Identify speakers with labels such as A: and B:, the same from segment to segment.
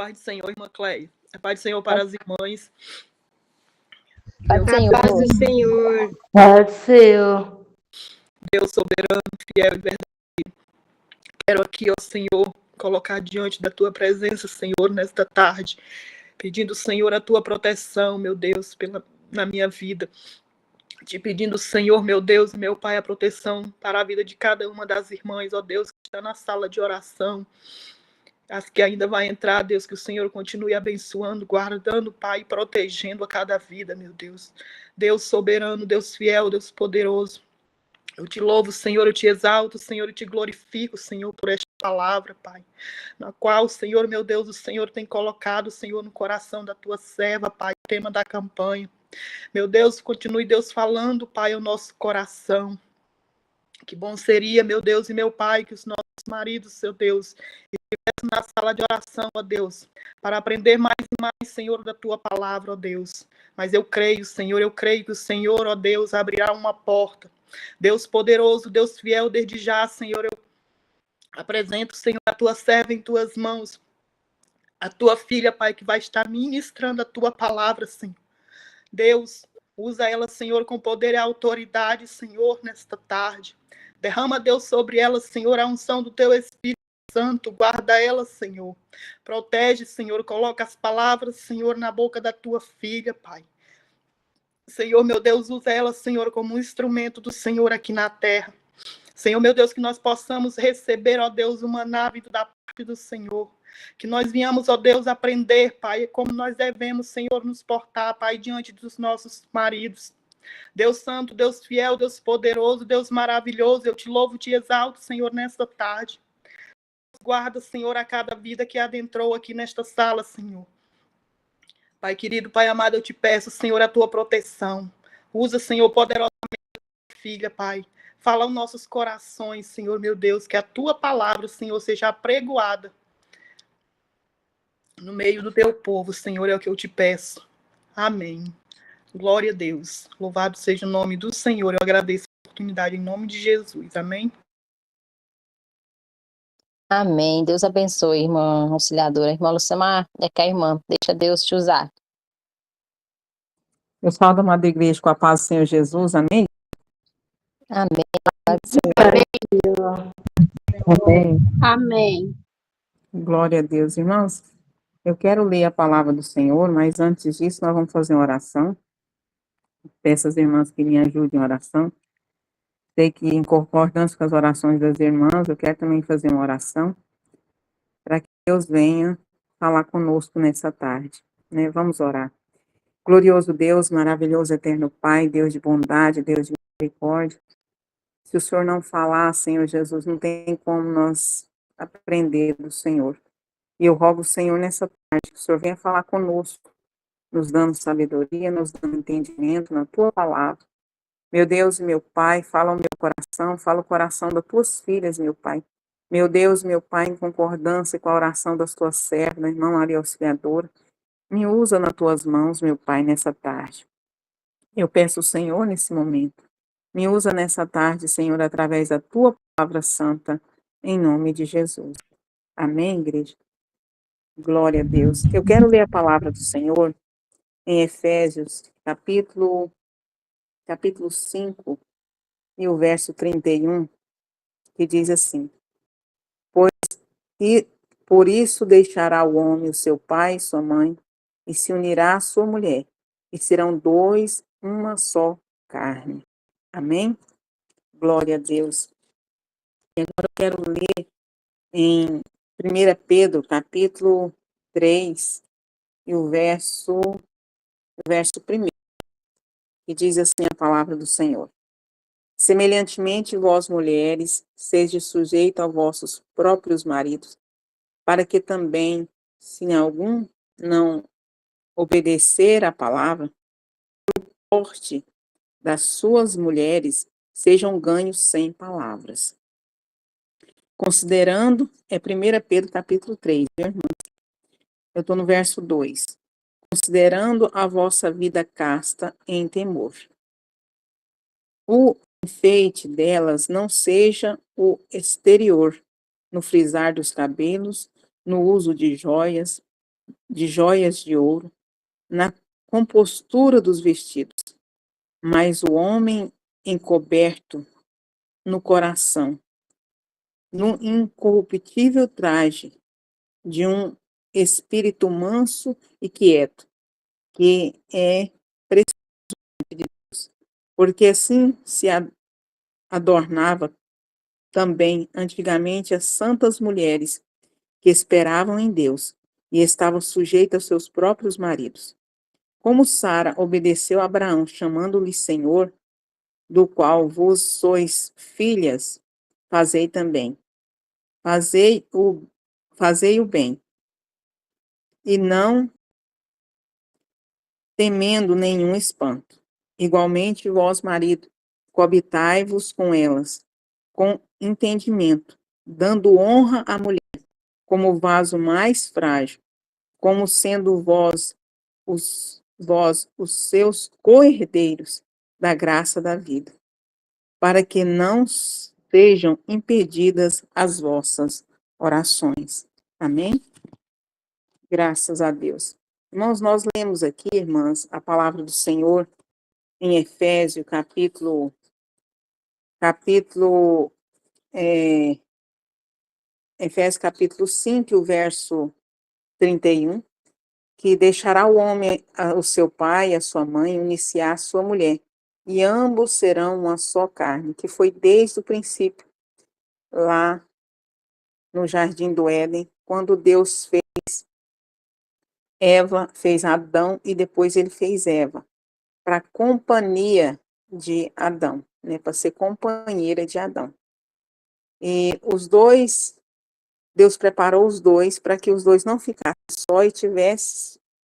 A: paz do Senhor, irmã Cleia. A paz do Senhor para as irmãs.
B: Paz do Senhor.
C: Paz do Senhor.
D: Paz do Senhor.
A: Deus soberano, fiel e verdadeiro. Quero aqui, ó Senhor, colocar diante da tua presença, Senhor, nesta tarde, pedindo, Senhor, a tua proteção, meu Deus, na minha vida. Te pedindo, Senhor, meu Deus, meu Pai, a proteção para a vida de cada uma das irmãs, ó Deus, que está na sala de oração. As que ainda vai entrar, Deus, que o Senhor continue abençoando, guardando, Pai, protegendo a cada vida, meu Deus. Deus soberano, Deus fiel, Deus poderoso. Eu te louvo, Senhor, eu te exalto, Senhor, eu te glorifico, Senhor, por esta palavra, Pai, na qual, Senhor, meu Deus, o Senhor tem colocado, Senhor, no coração da tua serva, Pai, o tema da campanha. Meu Deus, continue, Deus, falando, Pai, ao nosso coração. Que bom seria, meu Deus e meu Pai, que os nossos maridos, seu Deus, estivessem na sala de oração, ó Deus, para aprender mais e mais, Senhor, da tua palavra, ó Deus. Mas eu creio, Senhor, eu creio que o Senhor, ó Deus, abrirá uma porta. Deus poderoso, Deus fiel, desde já, Senhor, eu apresento, Senhor, a tua serva em tuas mãos, a tua filha, Pai, que vai estar ministrando a tua palavra, Senhor. Deus, usa ela, Senhor, com poder e autoridade, Senhor, nesta tarde. Derrama, Deus, sobre ela, Senhor, a unção do teu Espírito Santo. Guarda ela, Senhor. Protege, Senhor. Coloca as palavras, Senhor, na boca da tua filha, Pai. Senhor, meu Deus, usa ela, Senhor, como um instrumento do Senhor aqui na terra. Senhor, meu Deus, que nós possamos receber, ó Deus, uma nave da parte do Senhor. Que nós venhamos, ó Deus, aprender, Pai, como nós devemos, Senhor, nos portar, Pai, diante dos nossos maridos. Deus santo, Deus fiel, Deus poderoso, Deus maravilhoso, eu te louvo, te exalto, Senhor, nesta tarde. Guarda, Senhor, a cada vida que adentrou aqui nesta sala, Senhor. Pai querido, Pai amado, eu te peço, Senhor, a tua proteção. Usa, Senhor, poderosamente a filha, Pai. Fala aos nossos corações, Senhor, meu Deus, que a tua palavra, Senhor, seja apregoada no meio do teu povo, Senhor, é o que eu te peço. Amém. Glória a Deus. Louvado seja o nome do Senhor. Eu agradeço a oportunidade em nome de Jesus. Amém.
B: Amém. Deus abençoe, irmã auxiliadora. Irmã Lucimar, é que a irmã. Deixa Deus te usar.
E: Pessoal da Amada Igreja, com a paz do Senhor Jesus, amém?
B: Amém.
E: Amém.
C: Amém.
E: Glória a Deus, irmãos. Eu quero ler a palavra do Senhor, mas antes disso, nós vamos fazer uma oração. Peço às irmãs que me ajudem em oração. Sei que, em concordância com as orações das irmãs, eu quero também fazer uma oração para que Deus venha falar conosco nessa tarde, né? Vamos orar. Glorioso Deus, maravilhoso eterno Pai, Deus de bondade, Deus de misericórdia. Se o Senhor não falar, Senhor Jesus, não tem como nós aprender do Senhor. E eu rogo o Senhor nessa tarde, que o Senhor venha falar conosco, nos dando sabedoria, nos dando entendimento na tua palavra. Meu Deus e meu Pai, fala o meu coração, fala o coração das tuas filhas, meu Pai. Meu Deus, meu Pai, em concordância com a oração das tuas servas, irmã Maria Auxiliadora, me usa nas tuas mãos, meu Pai, nessa tarde. Eu peço ao Senhor nesse momento. Me usa nessa tarde, Senhor, através da tua palavra santa, em nome de Jesus. Amém, igreja? Glória a Deus. Eu quero ler a palavra do Senhor em Efésios, capítulo 5, e o verso 31, que diz assim: Por isso deixará o homem o seu pai e sua mãe, e se unirá à sua mulher, e serão dois, uma só carne. Amém? Glória a Deus. E agora eu quero ler em 1 Pedro, capítulo 3, e o verso 1, que diz assim a palavra do Senhor. Semelhantemente, vós, mulheres, sede sujeitos a vossos próprios maridos, para que também, se algum não obedecer à palavra, o porte das suas mulheres sejam ganhos sem palavras. Considerando, é 1 Pedro capítulo 3, meu irmão. Eu estou no verso 2. Considerando a vossa vida casta em temor. O enfeite delas não seja o exterior, no frisar dos cabelos, no uso de joias, de joias de ouro, na compostura dos vestidos, mas o homem encoberto no coração, no incorruptível traje de um espírito manso e quieto, que é precioso de Deus, porque assim se adornava também antigamente as santas mulheres que esperavam em Deus e estavam sujeitas aos seus próprios maridos. Como Sara obedeceu a Abraão, chamando-lhe Senhor, do qual vos sois filhas, fazei também. Fazei o bem, e não temendo nenhum espanto. Igualmente, vós, marido, coabitai-vos com elas, com entendimento, dando honra à mulher como vaso mais frágil, como sendo vós os seus co-herdeiros da graça da vida, para que não sejam impedidas as vossas orações. Amém? Graças a Deus. Irmãos, nós lemos aqui, irmãs, a palavra do Senhor em Efésios, Efésios capítulo 5, o verso 31, que deixará o homem o seu pai e a sua mãe, unir-se-á a sua mulher, e ambos serão uma só carne, que foi desde o princípio, lá no Jardim do Éden, quando Deus fez Adão e depois ele fez Eva, para a companhia de Adão, né, para ser companheira de Adão. E os dois, Deus preparou os dois para que os dois não ficassem só e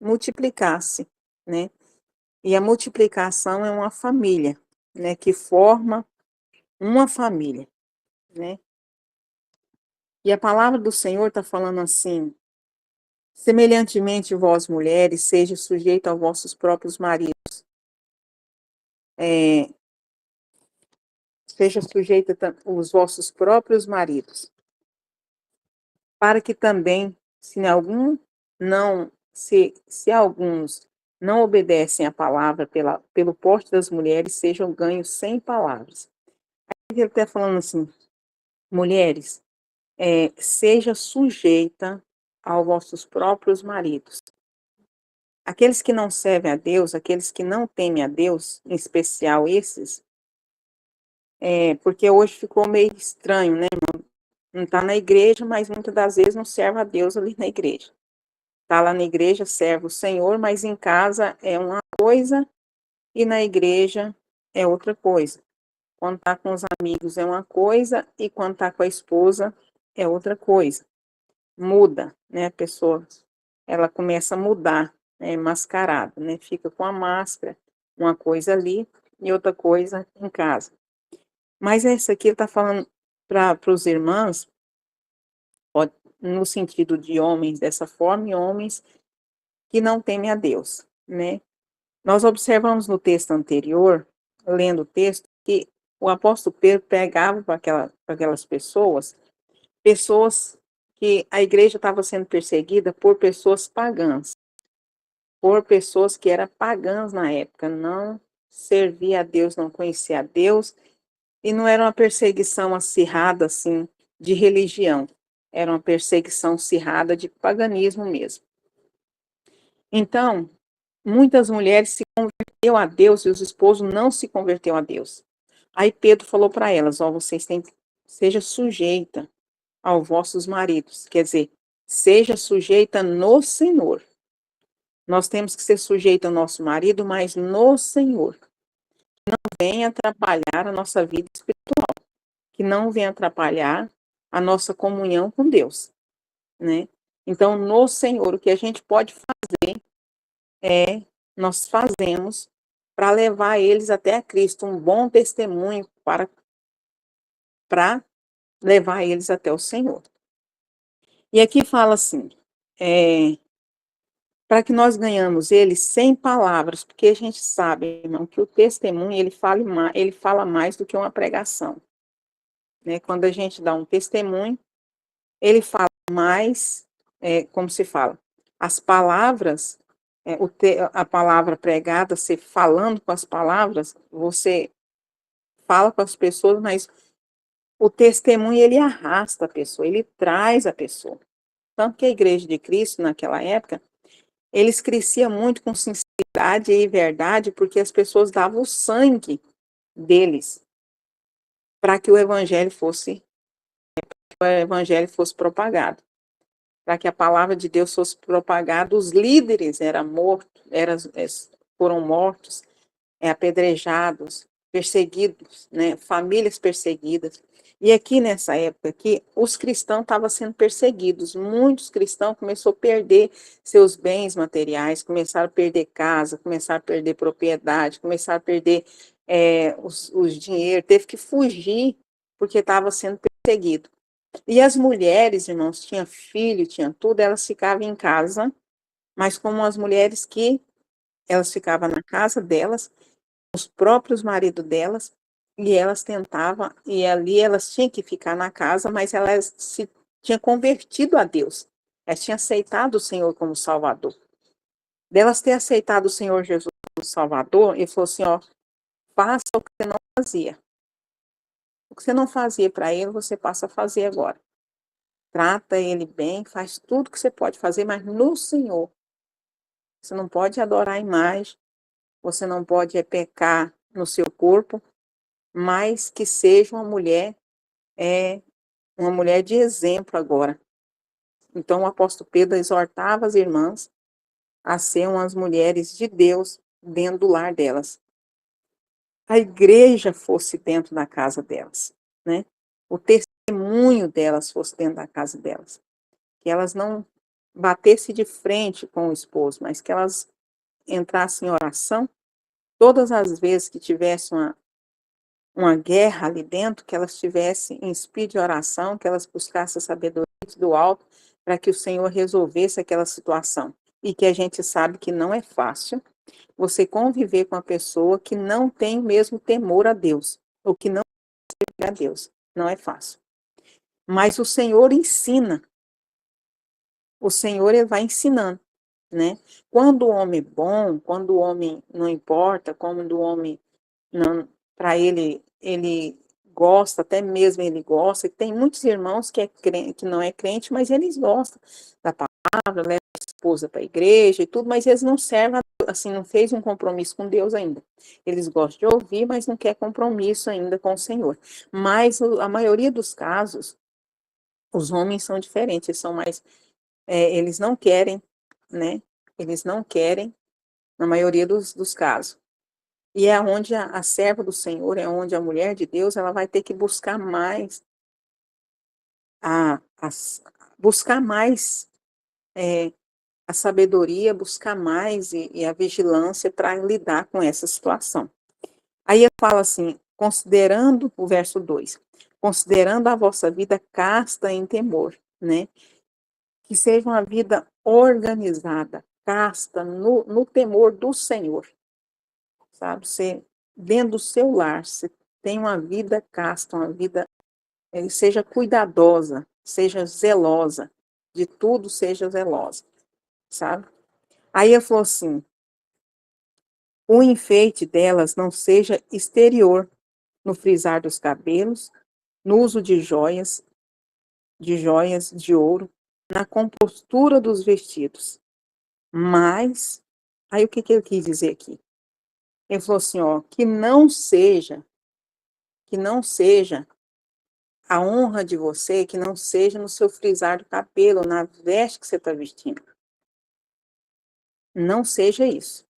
E: multiplicasse, né? E a multiplicação é uma família, né, que forma uma família, né? E a palavra do Senhor está falando assim: semelhantemente, vós, mulheres, seja sujeito aos vossos próprios maridos. Seja sujeita aos vossos próprios maridos, para que também, se alguns não obedecem à palavra pelo porte das mulheres, sejam ganhos sem palavras. Aí ele está falando assim: mulheres, seja sujeita aos vossos próprios maridos. Aqueles que não servem a Deus, aqueles que não temem a Deus, em especial esses, porque hoje ficou meio estranho, né, irmão? Não está na igreja, mas muitas das vezes não serve a Deus ali na igreja. Está lá na igreja, serve o Senhor, mas em casa é uma coisa e na igreja é outra coisa. Quando está com os amigos é uma coisa e quando está com a esposa é outra coisa. Muda, né? A pessoa, ela começa a mudar, né? Mascarada, né? Fica com a máscara, uma coisa ali e outra coisa em casa. Mas essa aqui ele está falando para os irmãos, no sentido de homens dessa forma e homens que não temem a Deus, né? Nós observamos no texto anterior, lendo o texto, que o apóstolo Pedro pregava para aquelas pessoas que a igreja estava sendo perseguida por pessoas pagãs, por pessoas que eram pagãs na época, não servia a Deus, não conhecia a Deus, e não era uma perseguição acirrada, assim, de religião, era uma perseguição acirrada de paganismo mesmo. Então, muitas mulheres se converteram a Deus e os esposos não se converteram a Deus. Aí Pedro falou para elas: vocês têm que seja sujeita aos vossos maridos, quer dizer, seja sujeita no Senhor. Nós temos que ser sujeita ao nosso marido, mas no Senhor. Não venha atrapalhar a nossa vida espiritual, que não venha atrapalhar a nossa comunhão com Deus, né? Então, no Senhor, o que a gente pode fazer nós fazemos para levar eles até a Cristo, um bom testemunho para levar eles até o Senhor. E aqui fala assim, para que nós ganhamos eles sem palavras, porque a gente sabe, irmão, que o testemunho, ele fala mais do que uma pregação, né? Quando a gente dá um testemunho, ele fala mais, como se fala, as palavras, a palavra pregada, você falando com as palavras, você fala com as pessoas, mas o testemunho, ele arrasta a pessoa, ele traz a pessoa. Tanto que a Igreja de Cristo, naquela época, eles cresciam muito com sinceridade e verdade, porque as pessoas davam o sangue deles para que o evangelho fosse propagado, para que a palavra de Deus fosse propagada. Os líderes foram mortos, apedrejados, perseguidos, né? Famílias perseguidas. E aqui nessa época aqui, os cristãos estavam sendo perseguidos. Muitos cristãos começaram a perder seus bens materiais, começaram a perder casa, começaram a perder propriedade, começaram a perder os dinheiro, teve que fugir porque estava sendo perseguido. E as mulheres, irmãos, tinham filho, tinham tudo, elas ficavam em casa, mas como as mulheres que elas ficavam na casa delas, os próprios maridos delas, e elas tentavam, e ali elas tinham que ficar na casa, mas elas se tinham convertido a Deus. Elas tinham aceitado o Senhor como Salvador. Delas ter aceitado o Senhor Jesus como Salvador, ele falou assim, ó, faça o que você não fazia. O que você não fazia para ele, você passa a fazer agora. Trata ele bem, faz tudo que você pode fazer, mas no Senhor. Você não pode adorar a imagem, você não pode pecar no seu corpo, mas que seja uma mulher de exemplo agora. Então o apóstolo Pedro exortava as irmãs a ser umas mulheres de Deus dentro do lar delas. A igreja fosse dentro da casa delas, né? O testemunho delas fosse dentro da casa delas. Que elas não batessem de frente com o esposo, mas que elas entrassem em oração todas as vezes que tivesse uma guerra ali dentro, que elas estivessem em espírito de oração, que elas buscassem a sabedoria do alto, para que o Senhor resolvesse aquela situação. E que a gente sabe que não é fácil você conviver com uma pessoa que não tem o mesmo temor a Deus, ou que não serve a Deus. Não é fácil. Mas o Senhor ensina. O Senhor, ele vai ensinando, né? Quando o homem é bom, quando o homem não importa, quando o homem não, para ele gosta, até mesmo ele gosta, tem muitos irmãos que que não é crente, mas eles gostam da palavra, leva a esposa para a igreja e tudo, mas eles não servem, assim, não fez um compromisso com Deus ainda. Eles gostam de ouvir, mas não quer compromisso ainda com o Senhor. Mas a maioria dos casos, os homens são diferentes, eles são mais, eles não querem, né? Eles não querem, na maioria dos casos. E é onde a serva do Senhor, é onde a mulher de Deus, ela vai ter que buscar mais, buscar mais a sabedoria, buscar mais e a vigilância para lidar com essa situação. Aí eu falo assim, considerando o verso 2, considerando a vossa vida casta em temor, né? Que seja uma vida organizada, casta, no temor do Senhor. Sabe, você, dentro do seu lar, você tem uma vida casta, uma vida, seja cuidadosa, seja zelosa, de tudo seja zelosa, sabe? Aí ele falou assim, o enfeite delas não seja exterior, no frisar dos cabelos, no uso de joias de ouro, na compostura dos vestidos, mas, aí o que ele quis dizer aqui? Ele falou assim, ó, que não seja a honra de você, que não seja no seu frisar do cabelo, na veste que você está vestindo. Não seja isso.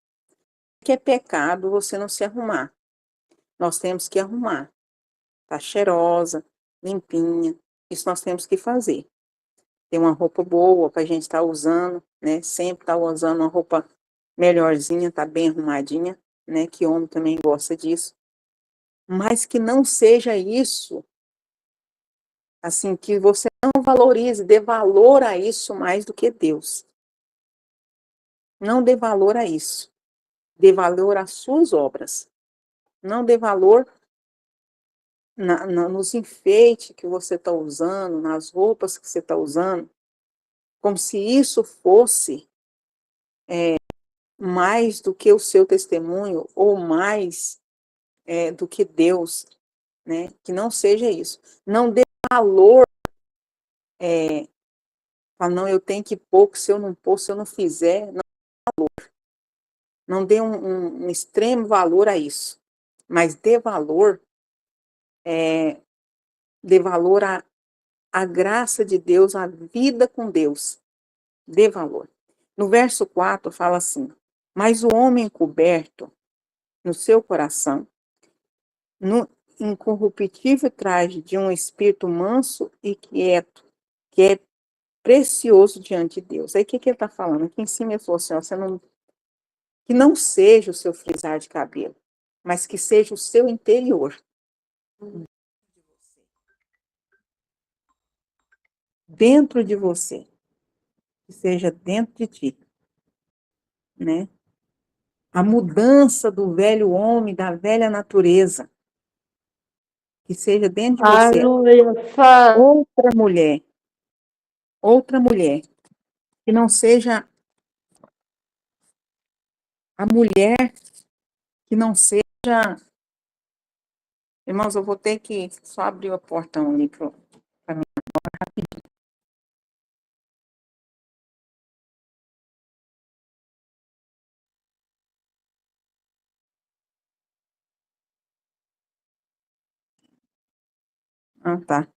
E: Que é pecado você não se arrumar. Nós temos que arrumar. Tá cheirosa, limpinha. Isso nós temos que fazer. Ter uma roupa boa para a gente estar usando, né? Sempre estar usando uma roupa melhorzinha, tá bem arrumadinha, né? Que homem também gosta disso. Mas que não seja isso, assim, que você não valorize, dê valor a isso mais do que Deus. Não dê valor a isso. Dê valor às suas obras. Não dê valor nos enfeites que você está usando, nas roupas que você está usando, como se isso fosse mais do que o seu testemunho, ou mais do que Deus, né? Que não seja isso. Não dê valor, fala, não, eu tenho que pôr, que se eu não pôr, se eu não fizer, não dê um extremo valor a isso, mas dê valor à graça de Deus, à vida com Deus, dê valor. No verso 4 fala assim, mas o homem encoberto no seu coração, no incorruptível traje de um espírito manso e quieto, que é precioso diante de Deus. Aí o que ele está falando? Aqui em cima ele falou assim, ó, que não seja o seu frisar de cabelo, mas que seja o seu interior. Dentro de você. Que seja dentro de ti. Né? A mudança do velho homem, da velha natureza. Que seja dentro de você.
D: Aleluia. Fala.
E: Outra mulher. Que não seja a mulher, que não seja... Irmãos, eu vou ter que só abrir o portão ali para mim rapidinho. Ah, tá.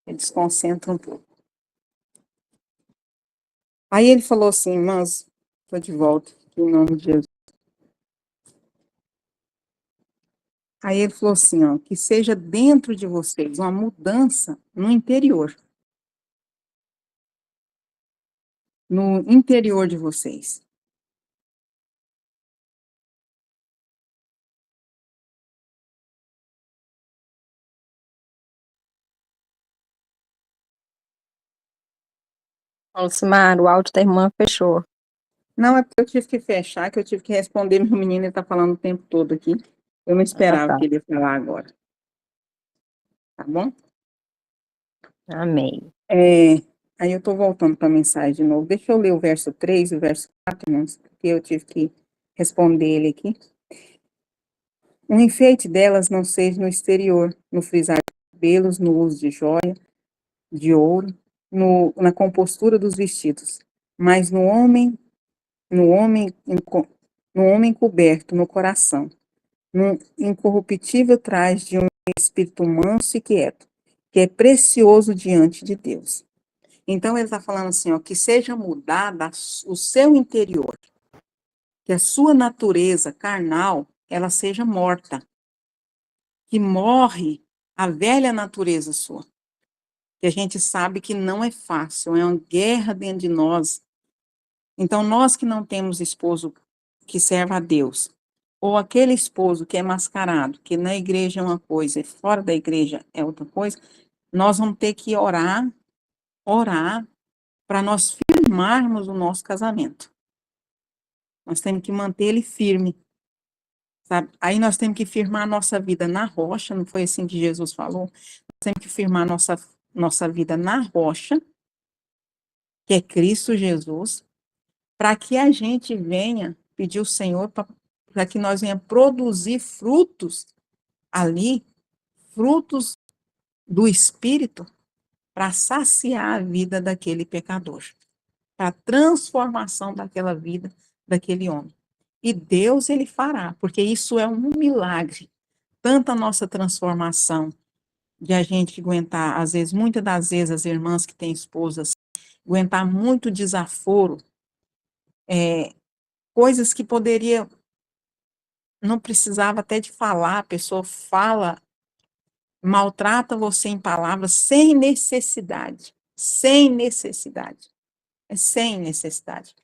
E: Eles concentram um pouco. Aí ele falou assim, irmãs, estou de volta, em nome de Jesus. Aí ele falou assim, ó, que seja dentro de vocês uma mudança no interior. No interior de vocês.
B: Alcimar, o áudio da irmã fechou.
E: Não, é porque eu tive que fechar, que eu tive que responder meu menino, ele está falando o tempo todo aqui. Eu não esperava
B: tá.
E: que ele ia falar agora. Tá bom?
B: Amém.
E: Aí eu estou voltando para a mensagem de novo. Deixa eu ler o verso 3 e o verso 4, irmãos, porque eu tive que responder ele aqui. O enfeite delas não seja no exterior, no frisar de cabelos, no uso de joia, de ouro, na compostura dos vestidos, mas no homem coberto no coração, no incorruptível traje de um espírito manso e quieto, que é precioso diante de Deus. Então, ele está falando assim, ó, que seja mudada o seu interior, que a sua natureza carnal, ela seja morta, que morre a velha natureza sua, que a gente sabe que não é fácil, é uma guerra dentro de nós. Então, nós que não temos esposo que serva a Deus, ou aquele esposo que é mascarado, que na igreja é uma coisa e fora da igreja é outra coisa, nós vamos ter que orar para nós firmarmos o nosso casamento. Nós temos que manter ele firme, sabe? Aí nós temos que firmar a nossa vida na rocha, não foi assim que Jesus falou? Nós temos que firmar a nossa vida na rocha, que é Cristo Jesus, para que a gente venha pedir o Senhor para que nós venhamos produzir frutos ali, frutos do Espírito, para saciar a vida daquele pecador, para a transformação daquela vida, daquele homem. E Deus, ele fará, porque isso é um milagre. Tanto a nossa transformação, de a gente aguentar, às vezes, muitas das vezes, as irmãs que têm esposas, aguentar muito desaforo, coisas que poderia, não precisava até de falar, a pessoa fala, maltrata você em palavras sem necessidade, é sem necessidade.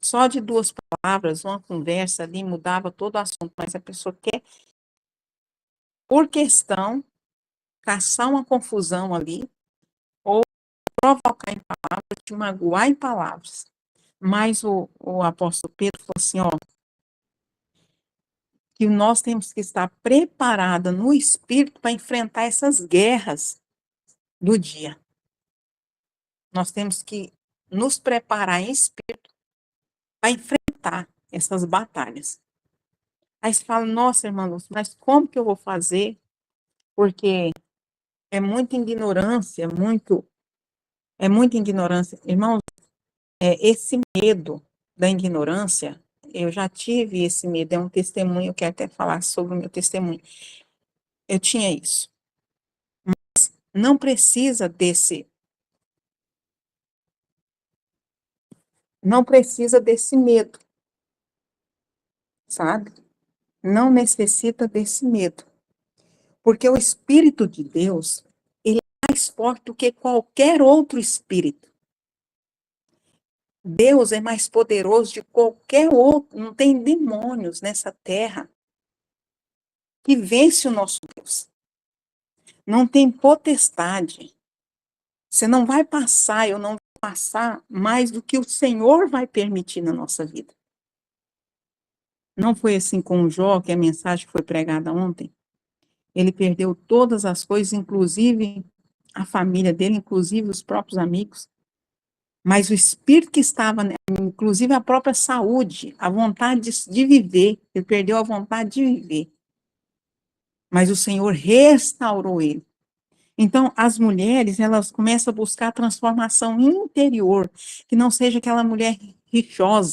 E: Só de 2 palavras, uma conversa ali mudava todo o assunto, mas a pessoa quer, por questão, caçar uma confusão ali, ou provocar em palavras, te magoar em palavras. Mas o apóstolo Pedro falou assim, ó, que nós temos que estar preparada no espírito para enfrentar essas guerras do dia. Nós temos que nos preparar em espírito para enfrentar essas batalhas. Aí você fala, nossa, irmã Lúcia, mas como que eu vou fazer? Porque é muita ignorância, é muita ignorância. Irmãos, esse medo da ignorância, eu já tive esse medo, é um testemunho, eu quero até falar sobre o meu testemunho. Eu tinha isso. Mas não precisa desse medo, sabe? Não necessita desse medo. Porque o Espírito de Deus, ele é mais forte do que qualquer outro espírito. Deus é mais poderoso de qualquer outro, não tem demônios nessa terra que vence o nosso Deus. Não tem potestade. Você não vai passar, eu não vou passar mais do que o Senhor vai permitir na nossa vida. Não foi assim com o Jó, que a mensagem foi pregada ontem? Ele perdeu todas as coisas, inclusive a família dele, inclusive os próprios amigos. Mas o espírito que estava, inclusive a própria saúde, a vontade de viver, ele perdeu a vontade de viver. Mas o Senhor restaurou ele. Então, as mulheres, elas começam a buscar a transformação interior, que não seja aquela mulher rixosa,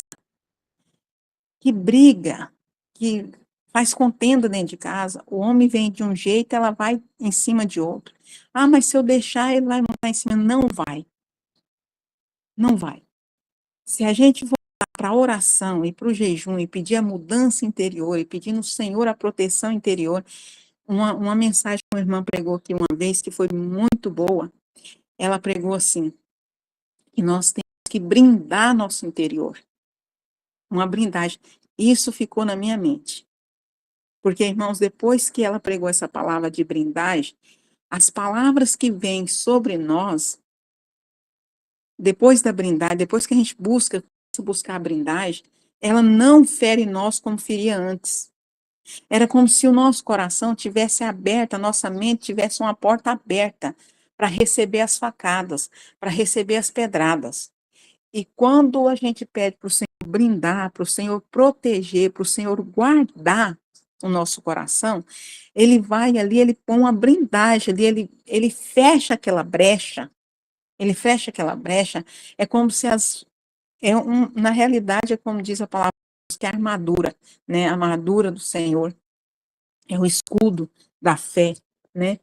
E: que briga, que faz contenda dentro de casa. O homem vem de um jeito, ela vai em cima de outro. Ah, mas se eu deixar, ele vai montar em cima. Não vai. Não vai. Se a gente voltar para a oração e para o jejum e pedir a mudança interior e pedir no Senhor a proteção interior, uma mensagem que uma irmã pregou aqui uma vez que foi muito boa, ela pregou assim, que nós temos que brindar nosso interior. Uma blindagem. Isso ficou na minha mente. Porque, irmãos, depois que ela pregou essa palavra de blindagem, as palavras que vêm sobre nós, depois da blindagem, depois que a gente buscar a blindagem, ela não fere nós como feria antes. Era como se o nosso coração tivesse aberto, a nossa mente tivesse uma porta aberta para receber as facadas, para receber as pedradas. E quando a gente pede para o Senhor blindar, para o Senhor proteger, para o Senhor guardar o nosso coração, ele vai ali, ele põe uma blindagem ali, ele fecha aquela brecha, é como se na realidade, é como diz a palavra, que é a armadura, né, a armadura do Senhor, é o escudo da fé, né,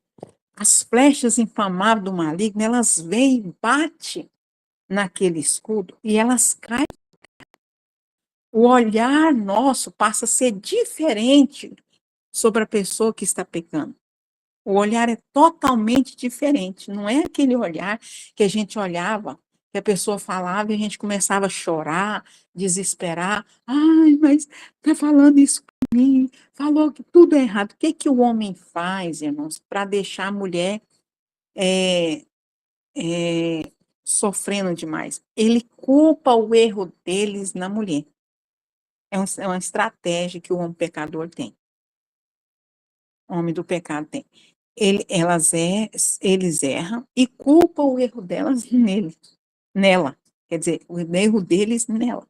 E: as flechas inflamáveis do maligno, elas vêm e batem naquele escudo e elas caem. O olhar nosso passa a ser diferente sobre a pessoa que está pecando. O olhar é totalmente diferente. Não é aquele olhar que a gente olhava, que a pessoa falava e a gente começava a chorar, desesperar. Ai, mas está falando isso para mim, falou que tudo é errado. O que que o homem faz, irmãos, para deixar a mulher sofrendo demais? Ele culpa o erro deles na mulher. É uma estratégia que o homem pecador tem. O homem do pecado tem. Eles erram e culpam o erro delas nela. Quer dizer, o erro deles nela.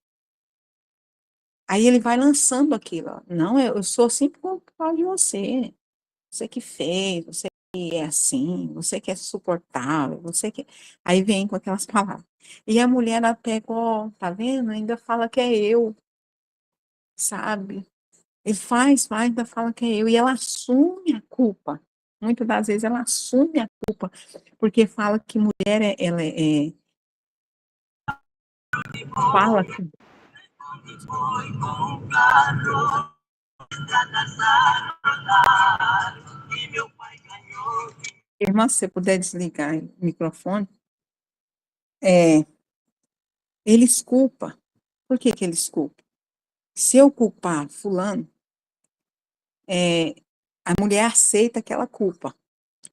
E: Aí ele vai lançando aquilo. Ó. Não, eu sou sempre por causa de você. Você que fez, você que é assim, você que é suportável, você que... Aí vem com aquelas palavras. E a mulher, ela pega, ó, tá vendo? Ainda fala que é eu, sabe? Ele faz, ainda fala que é eu, e ela assume a culpa. Muitas das vezes ela assume a culpa, porque fala que mulher, fala que... Irmã, se você puder desligar o microfone, eles culpam, Por que que eles culpam? Se eu culpar fulano, a mulher aceita aquela culpa.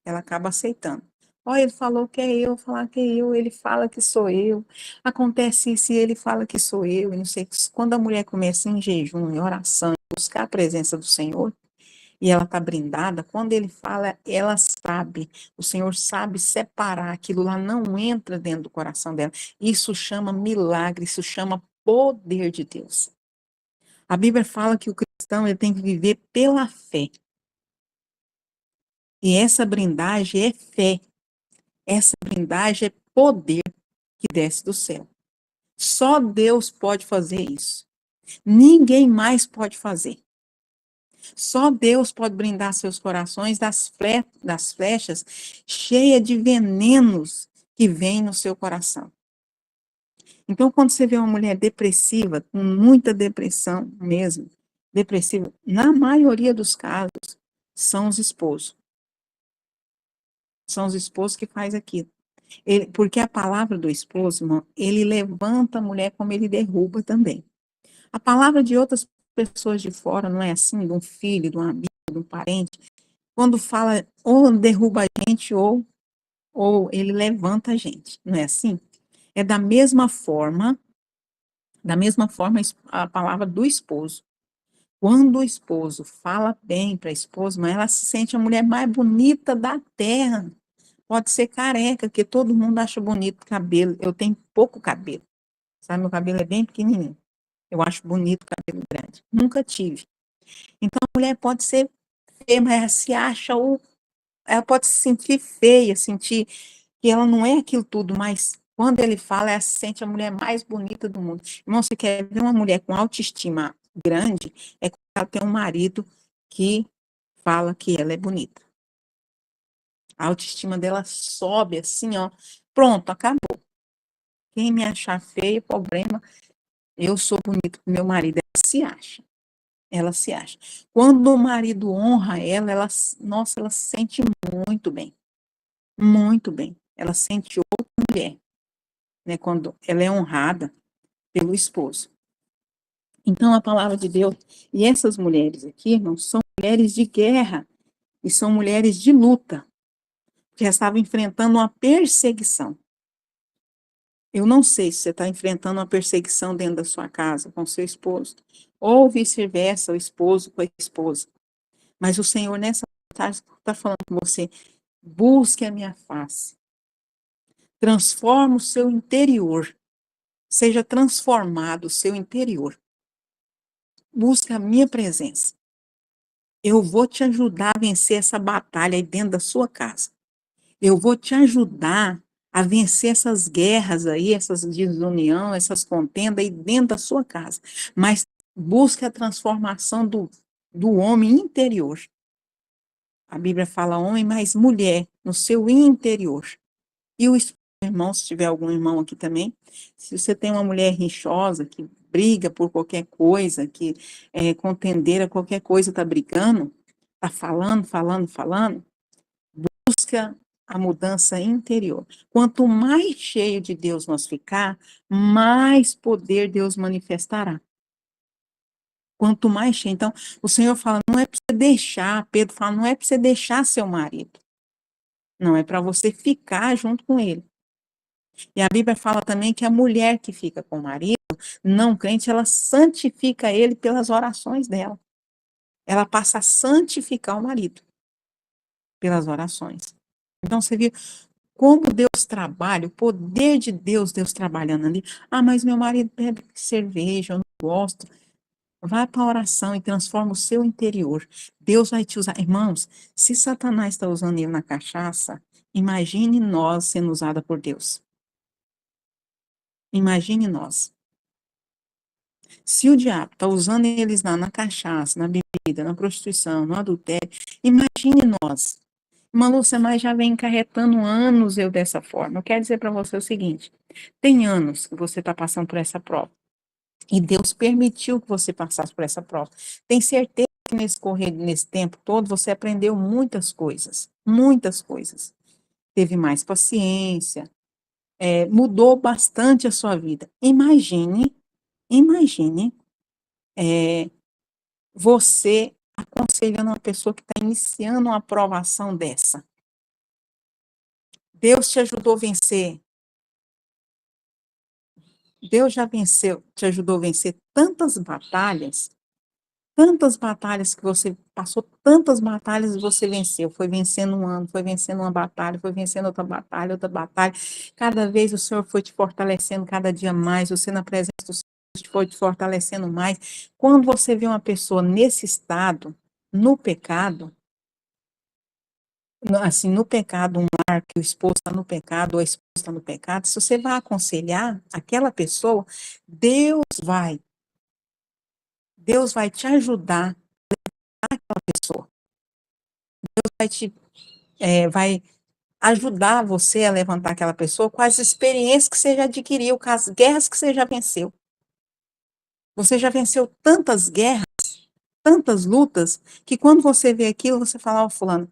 E: Ela acaba aceitando. Olha, ele falou que é eu, falar que é eu, ele fala que sou eu. Acontece isso e ele fala que sou eu, e não sei. Quando a mulher começa em jejum, em oração, buscar a presença do Senhor, e ela está brindada, quando ele fala, ela sabe, o Senhor sabe separar, aquilo lá não entra dentro do coração dela. Isso chama milagre, isso chama poder de Deus. A Bíblia fala que o cristão ele tem que viver pela fé. E essa brindagem é fé. Essa brindagem é poder que desce do céu. Só Deus pode fazer isso. Ninguém mais pode fazer. Só Deus pode brindar seus corações das flechas cheias de venenos que vêm no seu coração. Então, quando você vê uma mulher depressiva, com muita depressão mesmo, depressiva, na maioria dos casos, são os esposos. São os esposos que fazem aquilo. Porque a palavra do esposo, irmão, ele levanta a mulher como ele derruba também. A palavra de outras pessoas de fora não é assim, de um filho, de um amigo, de um parente. Quando fala, ou derruba a gente, ou ele levanta a gente. Não é assim? É da mesma forma a palavra do esposo. Quando o esposo fala bem para a esposa, mas ela se sente a mulher mais bonita da terra. Pode ser careca, que todo mundo acha bonito cabelo. Eu tenho pouco cabelo, sabe? Meu cabelo é bem pequenininho. Eu acho bonito cabelo grande. Nunca tive. Então, a mulher pode ser feia, mas ela se acha, ela pode se sentir feia, sentir que ela não é aquilo tudo, mas quando ele fala, ela se sente a mulher mais bonita do mundo. Irmão, você quer ver uma mulher com autoestima grande, é quando ela tem um marido que fala que ela é bonita. A autoestima dela sobe assim, ó. Pronto, acabou. Quem me achar feio, problema, eu sou bonito com meu marido. Ela se acha. Ela se acha. Quando o marido honra ela, nossa, ela se sente muito bem. Muito bem. Ela sente outra mulher, né? Quando ela é honrada pelo esposo. Então, a palavra de Deus, e essas mulheres aqui, irmão, são mulheres de guerra, e são mulheres de luta, que já estavam enfrentando uma perseguição. Eu não sei se você está enfrentando uma perseguição dentro da sua casa com seu esposo, ou vice-versa, o esposo com a esposa. Mas o Senhor, nessa tarde, está falando com você, busque a minha face. Transforma o seu interior. Seja transformado o seu interior. Busque a minha presença. Eu vou te ajudar a vencer essa batalha aí dentro da sua casa. Eu vou te ajudar a vencer essas guerras aí, essas desunião, essas contendas aí dentro da sua casa. Mas busque a transformação do homem interior. A Bíblia fala homem, mas mulher, no seu interior. E o irmão, se tiver algum irmão aqui também, se você tem uma mulher rixosa, que briga por qualquer coisa, que é contendeira, qualquer coisa está brigando, está falando, busca a mudança interior. Quanto mais cheio de Deus nós ficar, mais poder Deus manifestará. Quanto mais cheio. Então, o Senhor fala, não é para você deixar, Pedro fala, não é para você deixar seu marido. Não, é para você ficar junto com ele. E a Bíblia fala também que a mulher que fica com o marido, não crente, ela santifica ele pelas orações dela. Ela passa a santificar o marido pelas orações. Então, você viu como Deus trabalha, o poder de Deus trabalhando ali. Ah, mas meu marido bebe cerveja, eu não gosto. Vai para a oração e transforma o seu interior. Deus vai te usar. Irmãos, se Satanás está usando ele na cachaça, imagine nós sendo usada por Deus. Imagine nós. Se o diabo está usando eles lá na cachaça, na bebida, na prostituição, no adultério, imagine nós. Irmã Lúcia, mas já vem encarretando anos eu dessa forma. Eu quero dizer para você o seguinte, tem anos que você está passando por essa prova. E Deus permitiu que você passasse por essa prova. Tem certeza que nesse tempo todo, você aprendeu muitas coisas. Muitas coisas. Teve mais paciência. Mudou bastante a sua vida. Imagine imagine você aconselhando uma pessoa que está iniciando uma aprovação dessa. Deus te ajudou a vencer. Deus já te ajudou a vencer tantas batalhas que você passou, tantas batalhas e você venceu. Foi vencendo um ano, foi vencendo uma batalha, foi vencendo outra batalha. Cada vez o Senhor foi te fortalecendo cada dia mais, você na presença do Senhor foi te fortalecendo mais. Quando você vê uma pessoa nesse estado, no pecado, assim, no pecado, um lar que o esposo está no pecado, ou a esposa está no pecado, se você vai aconselhar aquela pessoa, Deus vai te ajudar aquela pessoa. Deus vai ajudar você a levantar aquela pessoa com as experiências que você já adquiriu, com as guerras que você já venceu. Você já venceu tantas guerras, tantas lutas, que quando você vê aquilo, você fala, ó, fulano,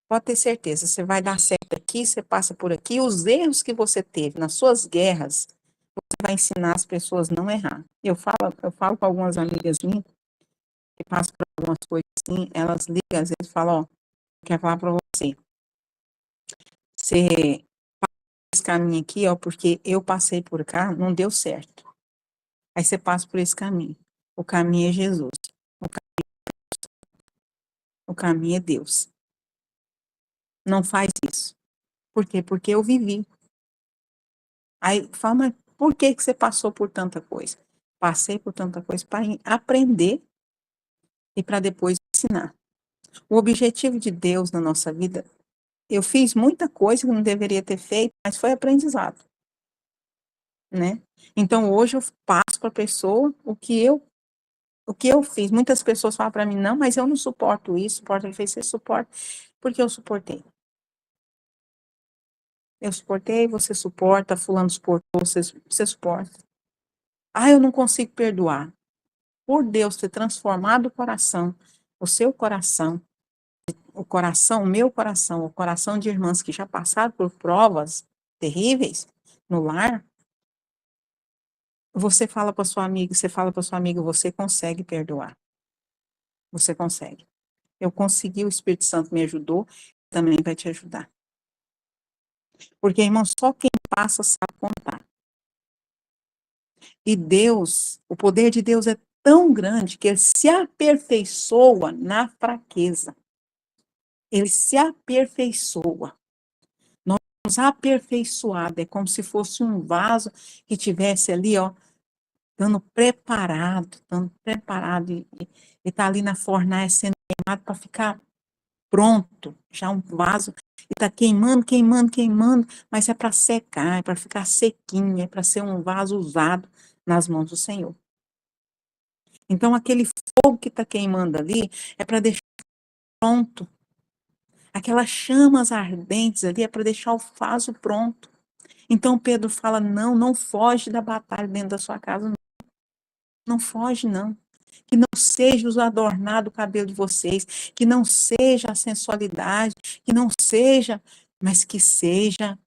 E: pode ter certeza, você vai dar certo aqui, você passa por aqui, os erros que você teve nas suas guerras, você vai ensinar as pessoas a não errar. Eu falo com algumas amigas minhas, que passam por algumas coisas assim, elas ligam, às vezes, e falam, ó, quero falar para você, você passa esse caminho aqui, ó, porque eu passei por cá, não deu certo. Aí você passa por esse caminho. O caminho é Jesus. O caminho é Deus. Não faz isso. Por quê? Porque eu vivi. Aí fala, mas por que você passou por tanta coisa? Passei por tanta coisa para aprender e para depois ensinar. O objetivo de Deus na nossa vida, eu fiz muita coisa que não deveria ter feito, mas foi aprendizado, né? Então hoje eu passo para a pessoa o que eu fiz. Muitas pessoas falam para mim, não, mas eu não suporto isso, suporto ele fez, você suporta, porque eu suportei. Eu suportei, você suporta, fulano suportou, você suporta. Ah, eu não consigo perdoar. Por Deus ter transformado o coração, o seu coração, o meu coração, o coração de irmãs que já passaram por provas terríveis no lar, você fala para sua amiga, você consegue perdoar. Você consegue. Eu consegui, o Espírito Santo me ajudou, também vai te ajudar. Porque, irmão, só quem passa sabe contar. E Deus, o poder de Deus é tão grande que ele se aperfeiçoa na fraqueza. Ele se aperfeiçoa. Nós somos aperfeiçoados. É como se fosse um vaso que tivesse ali, ó, dando preparado e tá ali na fornalha sendo queimado para ficar pronto. Já um vaso e tá queimando, mas é para secar, é para ficar sequinho, é para ser um vaso usado nas mãos do Senhor. Então, aquele fogo que está queimando ali é para deixar pronto. Aquelas chamas ardentes ali é para deixar o vaso pronto. Então, Pedro fala, não foge da batalha dentro da sua casa, não foge, não. Que não seja o adornado cabelo de vocês, que não seja a sensualidade, que não seja, mas que seja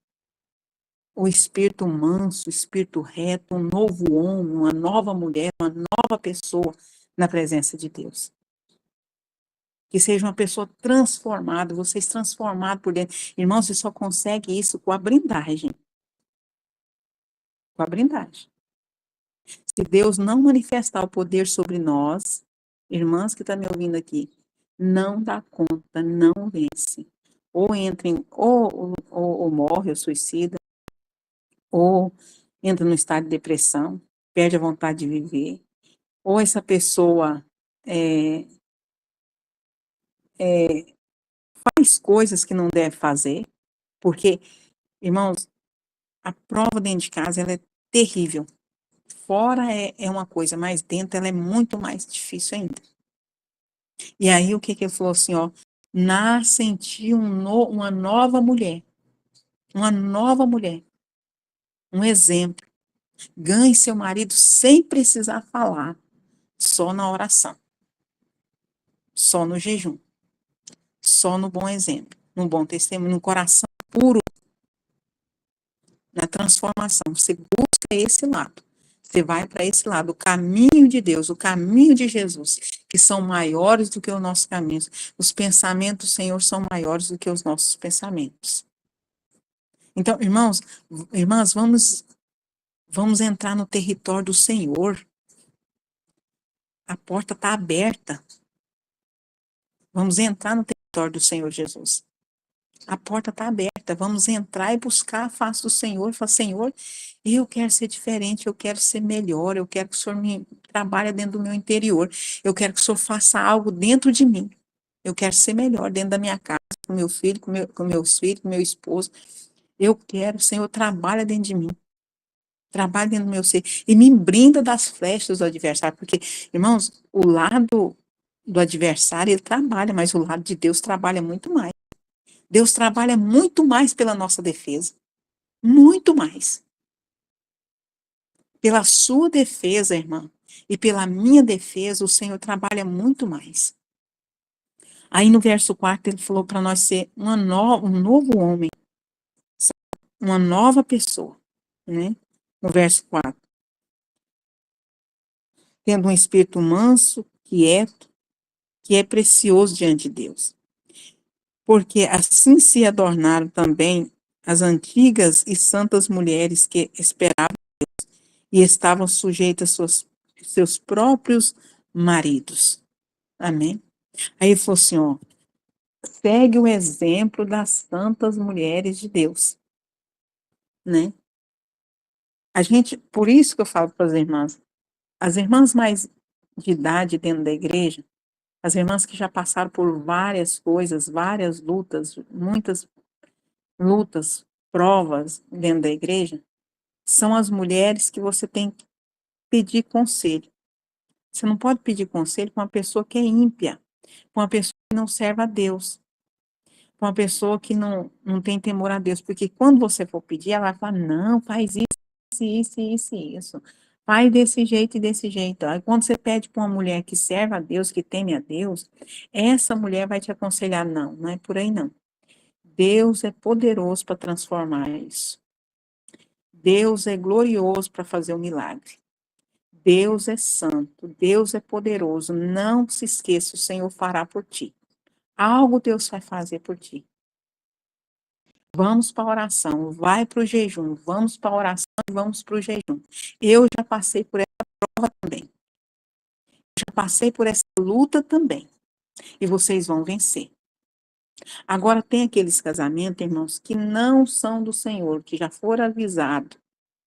E: o espírito manso, o espírito reto, um novo homem, uma nova mulher, uma nova pessoa na presença de Deus. Que seja uma pessoa transformada, vocês transformados por dentro. Irmãos, você só consegue isso com a blindagem. Com a blindagem. Se Deus não manifestar o poder sobre nós, irmãs que estão me ouvindo aqui, não dá conta, não vence. Ou entra ou morre, ou suicida, ou entra no estado de depressão, perde a vontade de viver, ou essa pessoa faz coisas que não deve fazer, porque, irmãos, a prova dentro de casa ela é terrível. Fora é uma coisa, mas dentro ela é muito mais difícil ainda. E aí o que ele falou assim, ó, nasce em ti uma nova mulher, um exemplo. Ganhe seu marido sem precisar falar, só na oração, só no jejum, só no bom exemplo, no bom testemunho, no coração puro, na transformação. Você busca esse lado. Você vai para esse lado, o caminho de Deus, o caminho de Jesus, que são maiores do que os nossos caminhos. Os pensamentos do Senhor são maiores do que os nossos pensamentos. Então, irmãs, vamos entrar no território do Senhor. A porta está aberta. Vamos entrar no território do Senhor Jesus. A porta está aberta. Vamos entrar e buscar a face do Senhor. Falar, Senhor, eu quero ser diferente, eu quero ser melhor, eu quero que o Senhor me trabalhe dentro do meu interior. Eu quero que o Senhor faça algo dentro de mim. Eu quero ser melhor dentro da minha casa, com meu filho, com meus filhos, com meu esposo. Eu quero, Senhor, trabalha dentro de mim. Trabalha dentro do meu ser. E me brinda das flechas do adversário. Porque, irmãos, o lado do adversário, ele trabalha, mas o lado de Deus trabalha muito mais. Deus trabalha muito mais pela nossa defesa. Muito mais. Pela sua defesa, irmã, e pela minha defesa, o Senhor trabalha muito mais. Aí no verso 4, ele falou para nós ser um novo homem, uma nova pessoa, né? No verso 4. Tendo um espírito manso, quieto, que é precioso diante de Deus. Porque assim se adornaram também as antigas e santas mulheres que esperavam Deus e estavam sujeitas aos seus próprios maridos. Amém? Aí ele falou assim, ó, segue o exemplo das santas mulheres de Deus, né? Por isso que eu falo para as irmãs mais de idade dentro da igreja, as irmãs que já passaram por várias coisas, várias lutas, muitas lutas, provas dentro da igreja, são as mulheres que você tem que pedir conselho. Você não pode pedir conselho para uma pessoa que é ímpia, para uma pessoa que não serve a Deus, para uma pessoa que não tem temor a Deus, porque quando você for pedir, ela vai falar, não, faz isso. Faz desse jeito e desse jeito. Aí quando você pede para uma mulher que serve a Deus, que teme a Deus, essa mulher vai te aconselhar, não é por aí não. Deus é poderoso para transformar isso. Deus é glorioso para fazer o milagre. Deus é santo, Deus é poderoso. Não se esqueça, o Senhor fará por ti. Algo Deus vai fazer por ti. Vamos para a oração, vai para o jejum. Vamos para a oração e vamos para o jejum. Eu já passei por essa prova também. Já passei por essa luta também. E vocês vão vencer. Agora, tem aqueles casamentos, irmãos, que não são do Senhor, que já foram avisados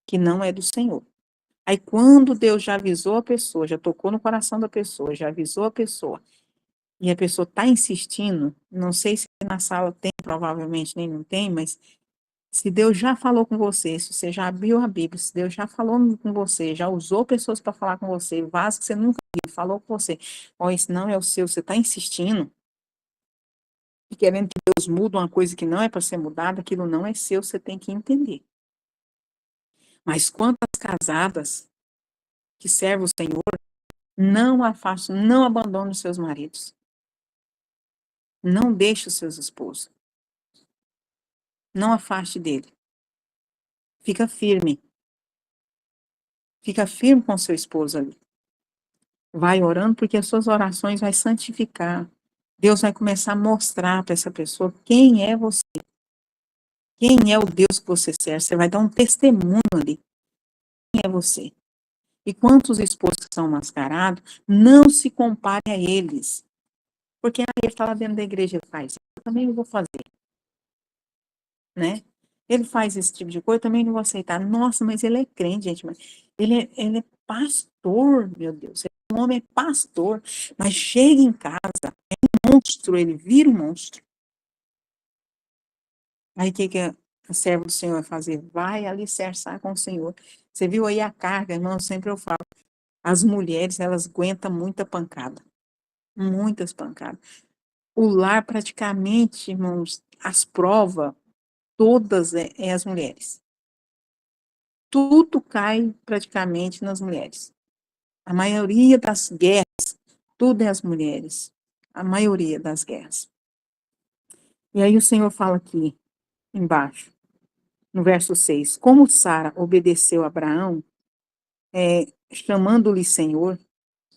E: que não é do Senhor. Aí, quando Deus já avisou a pessoa, já tocou no coração da pessoa, já avisou a pessoa, e a pessoa está insistindo, não sei se na sala tem, provavelmente nem não tem, mas se Deus já falou com você, se você já abriu a Bíblia, se Deus já falou com você, já usou pessoas para falar com você, vaso que você nunca viu, falou com você, ó, isso não é o seu, você está insistindo, e querendo que Deus mude uma coisa que não é para ser mudada, aquilo não é seu, você tem que entender. Mas quantas casadas que servem o Senhor, não afaste, não abandone os seus maridos. Não deixe os seus esposos. Não afaste dele. Fica firme. Fica firme com seu esposo ali. Vai orando, porque as suas orações vai santificar. Deus vai começar a mostrar para essa pessoa quem é você. Quem é o Deus que você serve. Você vai dar um testemunho ali. Quem é você? E quantos esposos que são mascarados, não se compare a eles. Porque ele está lá dentro da igreja e faz. Eu também vou fazer. Né? Ele faz esse tipo de coisa, eu também não vou aceitar. Nossa, mas ele é crente, gente. Mas ele é pastor, meu Deus. Um homem é pastor, mas chega em casa, é um monstro, ele vira um monstro. Aí o que a serva do Senhor vai fazer? Vai alicerçar com o Senhor. Você viu aí a carga, irmão? Sempre eu falo. As mulheres, elas aguentam muita pancada. Muitas pancadas. O lar, praticamente, irmãos, as provas, todas é as mulheres. Tudo cai praticamente nas mulheres. A maioria das guerras, tudo é as mulheres. A maioria das guerras. E aí o Senhor fala aqui, embaixo, no verso 6, como Sara obedeceu a Abraão, chamando-lhe Senhor,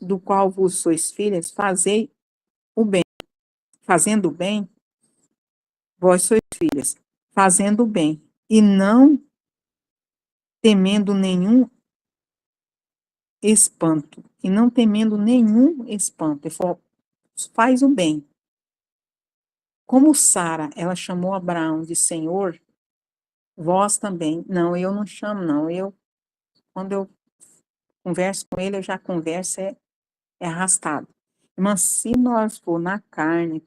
E: do qual vos sois filhas, fazei o bem. Fazendo o bem, vós sois filhas, fazendo o bem, e não temendo nenhum espanto, e não temendo nenhum espanto, faz o bem. Como Sara, ela chamou Abraão de Senhor, vós também, não, eu não chamo, não, quando eu converso com ele, eu já converso, é arrastado. Mas se nós for na carne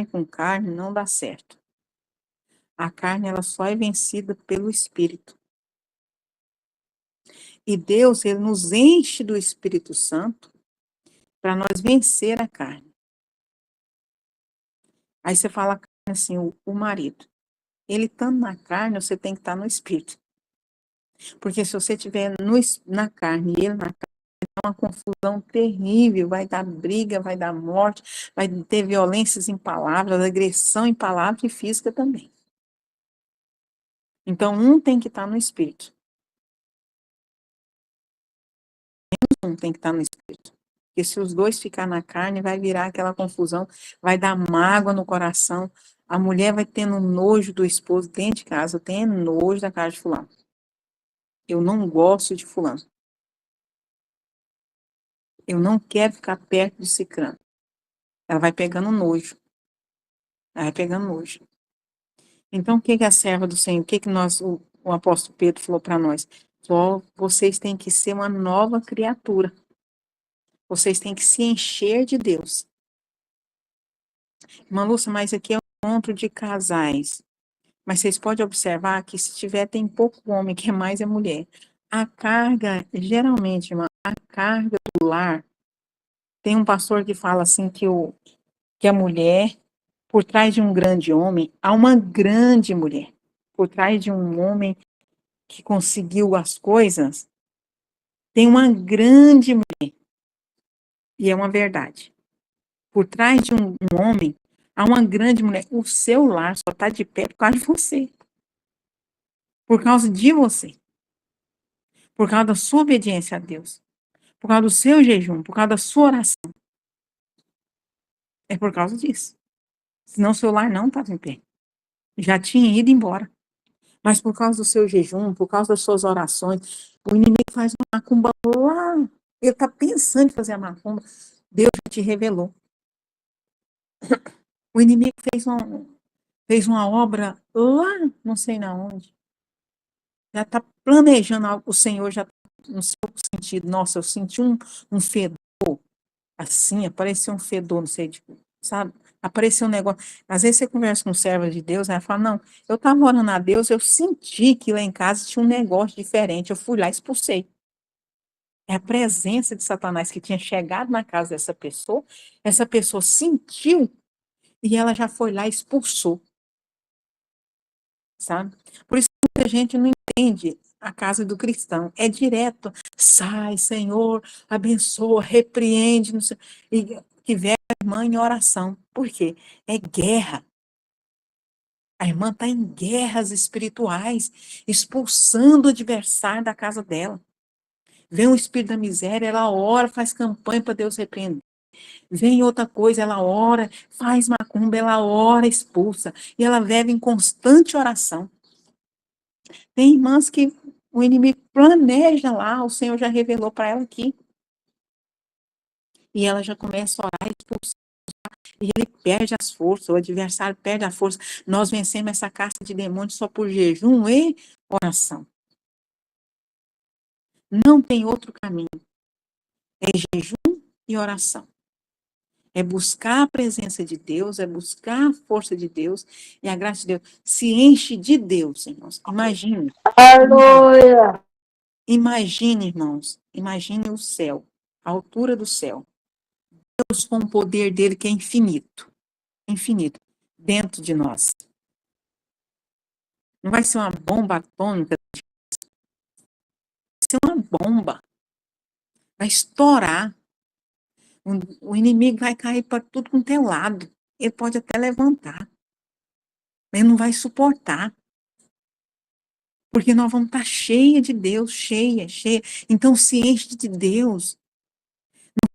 E: com carne, não dá certo. A carne, ela só é vencida pelo Espírito. E Deus, ele nos enche do Espírito Santo para nós vencer a carne. Aí você fala assim, o marido, ele estando na carne, você tem que estar no Espírito. Porque se você estiver na carne e ele na carne, é uma confusão terrível, vai dar briga, vai dar morte, vai ter violências em palavras, agressão em palavras e física também. Então, um tem que estar no Espírito. Um tem que estar no Espírito. Porque se os dois ficar na carne, vai virar aquela confusão, vai dar mágoa no coração, a mulher vai tendo nojo do esposo dentro de casa, eu tenho nojo da casa de fulano. Eu não gosto de fulano. Eu não quero ficar perto de cicrano. Ela vai pegando nojo. Ela vai pegando nojo. Então, o que é a serva do Senhor? O que o apóstolo Pedro falou para nós? Só vocês têm que ser uma nova criatura. Vocês têm que se encher de Deus. Irmã Lúcia, mas aqui é um encontro de casais. Mas vocês podem observar que se tiver, tem pouco homem, que mais é mulher. A carga, geralmente, irmã, a carga do lar, tem um pastor que fala assim que a mulher, por trás de um grande homem, há uma grande mulher. Por trás de um homem que conseguiu as coisas, tem uma grande mulher. E é uma verdade. Por trás de um homem, há uma grande mulher. O seu lar só está de pé por causa de você. Por causa de você. Por causa da sua obediência a Deus. Por causa do seu jejum. Por causa da sua oração. É por causa disso. Senão o seu lar não estava em pé. Já tinha ido embora. Mas por causa do seu jejum, por causa das suas orações, o inimigo faz uma macumba lá. Ele está pensando em fazer a macumba. Deus já te revelou. O inimigo fez uma obra lá, não sei na onde. Já está planejando algo. O Senhor já está no seu sentido. Nossa, eu senti um fedor. Assim, apareceu um fedor, não sei, tipo, sabe? Apareceu um negócio. Às vezes você conversa com um servo de Deus, ela fala, não, eu estava orando a Deus, eu senti que lá em casa tinha um negócio diferente, eu fui lá e expulsei. É a presença de Satanás que tinha chegado na casa dessa essa pessoa sentiu e ela já foi lá e expulsou, sabe? Por isso que muita gente não entende a casa do cristão. É direto, sai, Senhor, abençoa, repreende, não sei, e tiver a irmã em oração. Por quê? É guerra. A irmã está em guerras espirituais, expulsando o adversário da casa dela. Vem o espírito da miséria, ela ora, faz campanha para Deus repreender. Vem outra coisa, ela ora, faz macumba, ela ora, expulsa. E ela vive em constante oração. Tem irmãs que o inimigo planeja lá, o Senhor já revelou para ela aqui. E ela já começa a orar, expulsar. E ele perde as forças, o adversário perde a força. Nós vencemos essa caça de demônios só por jejum e oração. Não tem outro caminho. É jejum e oração. É buscar a presença de Deus, é buscar a força de Deus e a graça de Deus. Se enche de Deus, irmãos. Imagine.
D: Aleluia.
E: Imagine, irmãos. Imagine o céu, a altura do céu. Deus com o poder dele que é infinito. Infinito. Dentro de nós. Não vai ser uma bomba atômica. Vai ser uma bomba. Vai estourar. O inimigo vai cair para tudo quanto é lado. Ele pode até levantar. Ele não vai suportar. Porque nós vamos estar cheia de Deus, cheia. Então, se enche de Deus.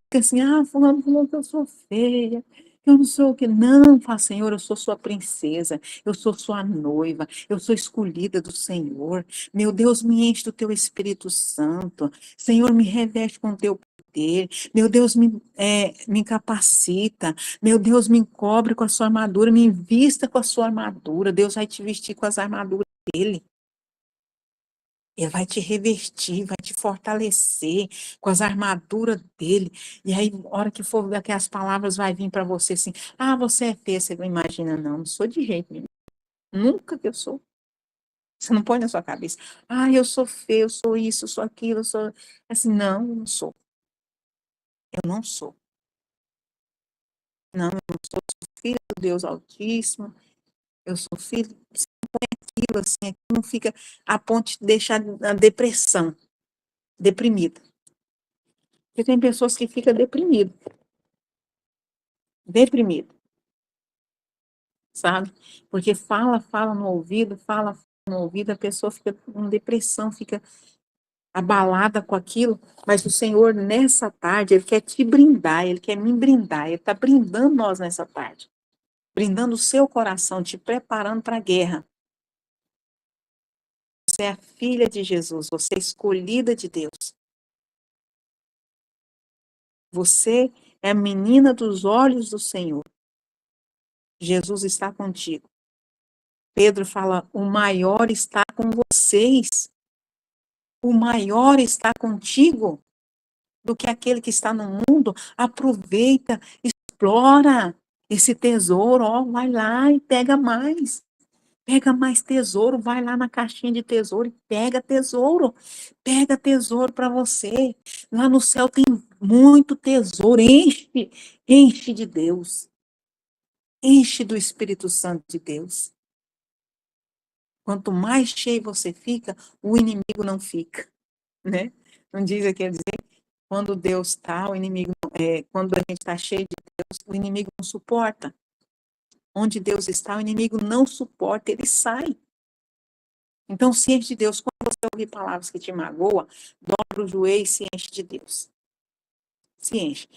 E: Fica assim, fulano falou que eu sou feia, que eu não sou o que. Não, fala, Senhor, eu sou sua princesa, eu sou sua noiva, eu sou escolhida do Senhor. Meu Deus, me enche do teu Espírito Santo. Senhor, me reveste com o teu poder. Meu Deus, me capacita. Meu Deus, me cobre com a sua armadura, me invista com a sua armadura. Deus vai te vestir com as armaduras dele. Ele vai te revestir, vai te fortalecer com as armaduras dele. E aí, na hora que for ver que as palavras vai vir para você assim, você é feia, você não imagina, não sou de jeito nenhum. Nunca que eu sou. Você não põe na sua cabeça, eu sou feia, eu sou isso, eu sou aquilo, eu sou... Assim, não, eu não sou. Eu não sou. Não, eu não sou, eu sou filha do Deus Altíssimo, eu sou filho, você não põe aquilo assim, aquilo não fica a ponto de deixar a depressão, deprimida. Porque tem pessoas que ficam deprimido, sabe? Porque fala no ouvido, a pessoa fica com depressão, fica abalada com aquilo, mas o Senhor, nessa tarde, Ele quer te brindar, Ele quer me brindar, Ele está brindando nós nessa tarde, brindando o seu coração, te preparando para a guerra. Você é a filha de Jesus, você é escolhida de Deus. Você é a menina dos olhos do Senhor. Jesus está contigo. Pedro fala, o maior está com vocês. O maior está contigo do que aquele que está no mundo. Aproveita, explora esse tesouro, vai lá e pega mais. Pega mais tesouro, vai lá na caixinha de tesouro e pega tesouro. Pega tesouro para você. Lá no céu tem muito tesouro. Enche de Deus. Enche do Espírito Santo de Deus. Quanto mais cheio você fica, o inimigo não fica, né? Não diz aqui, dizer, quando Deus está, o inimigo, quando a gente está cheio de Deus, o inimigo não suporta. Onde Deus está, o inimigo não suporta, ele sai. Então, se enche de Deus. Quando você ouvir palavras que te magoam, dobra o joelho e se enche de Deus. Se enche.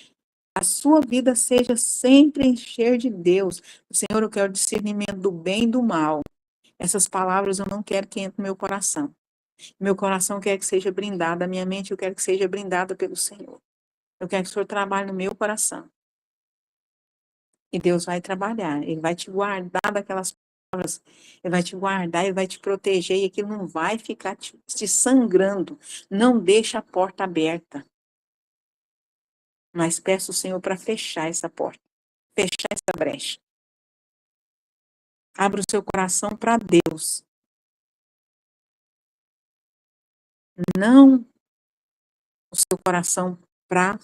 E: A sua vida seja sempre encher de Deus. Senhor, eu quero discernimento do bem e do mal. Essas palavras eu não quero que entre no meu coração. Meu coração quer que seja brindado, a minha mente eu quero que seja brindada pelo Senhor. Eu quero que o Senhor trabalhe no meu coração. E Deus vai trabalhar, Ele vai te guardar daquelas palavras, Ele vai te guardar, Ele vai te proteger, e aquilo não vai ficar te sangrando. Não deixa a porta aberta. Mas peço ao Senhor para fechar essa porta, fechar essa brecha. Abra o seu coração para Deus. Não o seu coração para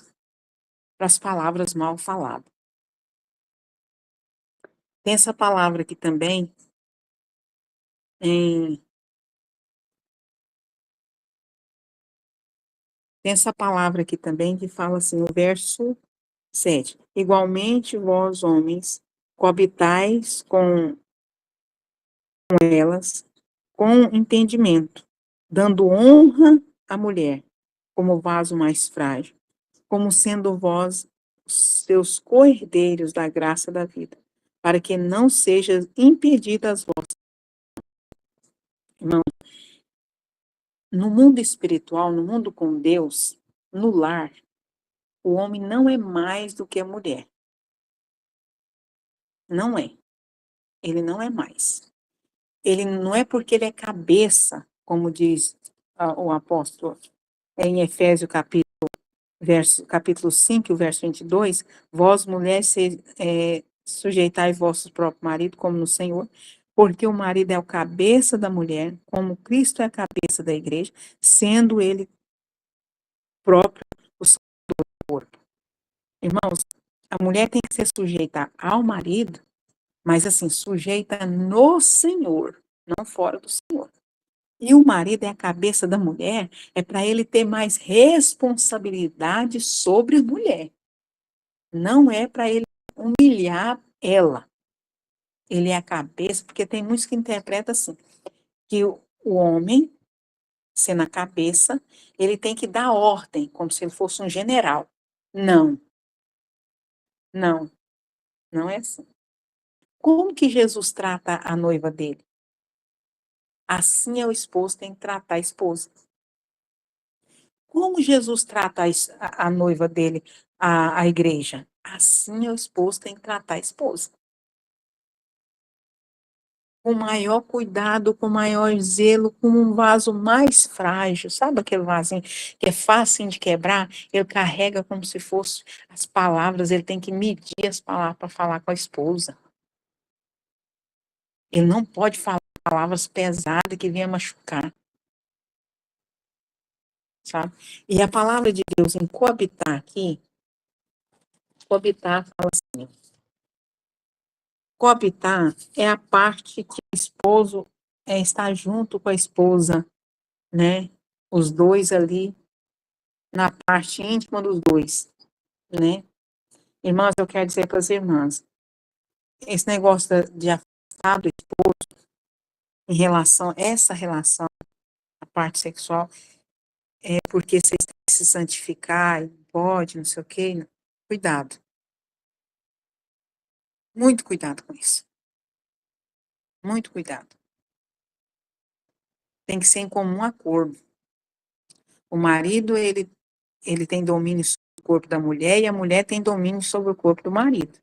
E: as palavras mal faladas. Tem essa palavra aqui também, tem essa palavra aqui também que fala assim, no verso 7. Igualmente, vós, homens, coabitais com elas, com entendimento, dando honra à mulher, como vaso mais frágil, como sendo vós seus co-herdeiros da graça da vida, para que não sejam impedidas vossas. Irmão, no mundo espiritual, no mundo com Deus, no lar, o homem não é mais do que a mulher. Não é. Ele não é mais. Ele não é porque ele é cabeça, como diz o apóstolo em Efésios capítulo 5, verso 22, vós, mulheres, sujeitai vosso próprio marido, como no Senhor, porque o marido é o cabeça da mulher, como Cristo é a cabeça da igreja, sendo ele próprio o seu corpo. Irmãos, a mulher tem que ser sujeita ao marido, mas assim, sujeita no Senhor, não fora do Senhor. E o marido é a cabeça da mulher, é para ele ter mais responsabilidade sobre a mulher. Não é para ele humilhar ela. Ele é a cabeça, porque tem muitos que interpretam assim, que o homem, sendo a cabeça, ele tem que dar ordem, como se ele fosse um general. Não, não, não é assim. Como que Jesus trata a noiva dele? Assim é o esposo tem que tratar a esposa. Como Jesus trata a noiva dele, a igreja? Assim é o esposo tem que tratar a esposa. Com maior cuidado, com maior zelo, com um vaso mais frágil. Sabe aquele vasinho que é fácil de quebrar? Ele carrega como se fosse as palavras, ele tem que medir as palavras para falar com a esposa. Ele não pode falar palavras pesadas que venham machucar. Sabe? E a palavra de Deus em coabitar aqui, coabitar fala assim, coabitar é a parte que o esposo está junto com a esposa, né? Os dois ali, na parte íntima dos dois, né? Irmãs, eu quero dizer para as irmãs, esse negócio de afastar do esposo em relação a essa relação, a parte sexual, é porque vocês têm que se santificar, pode, não sei o quê. Cuidado. Muito cuidado com isso. Muito cuidado. Tem que ser em comum acordo. O marido, ele tem domínio sobre o corpo da mulher e a mulher tem domínio sobre o corpo do marido.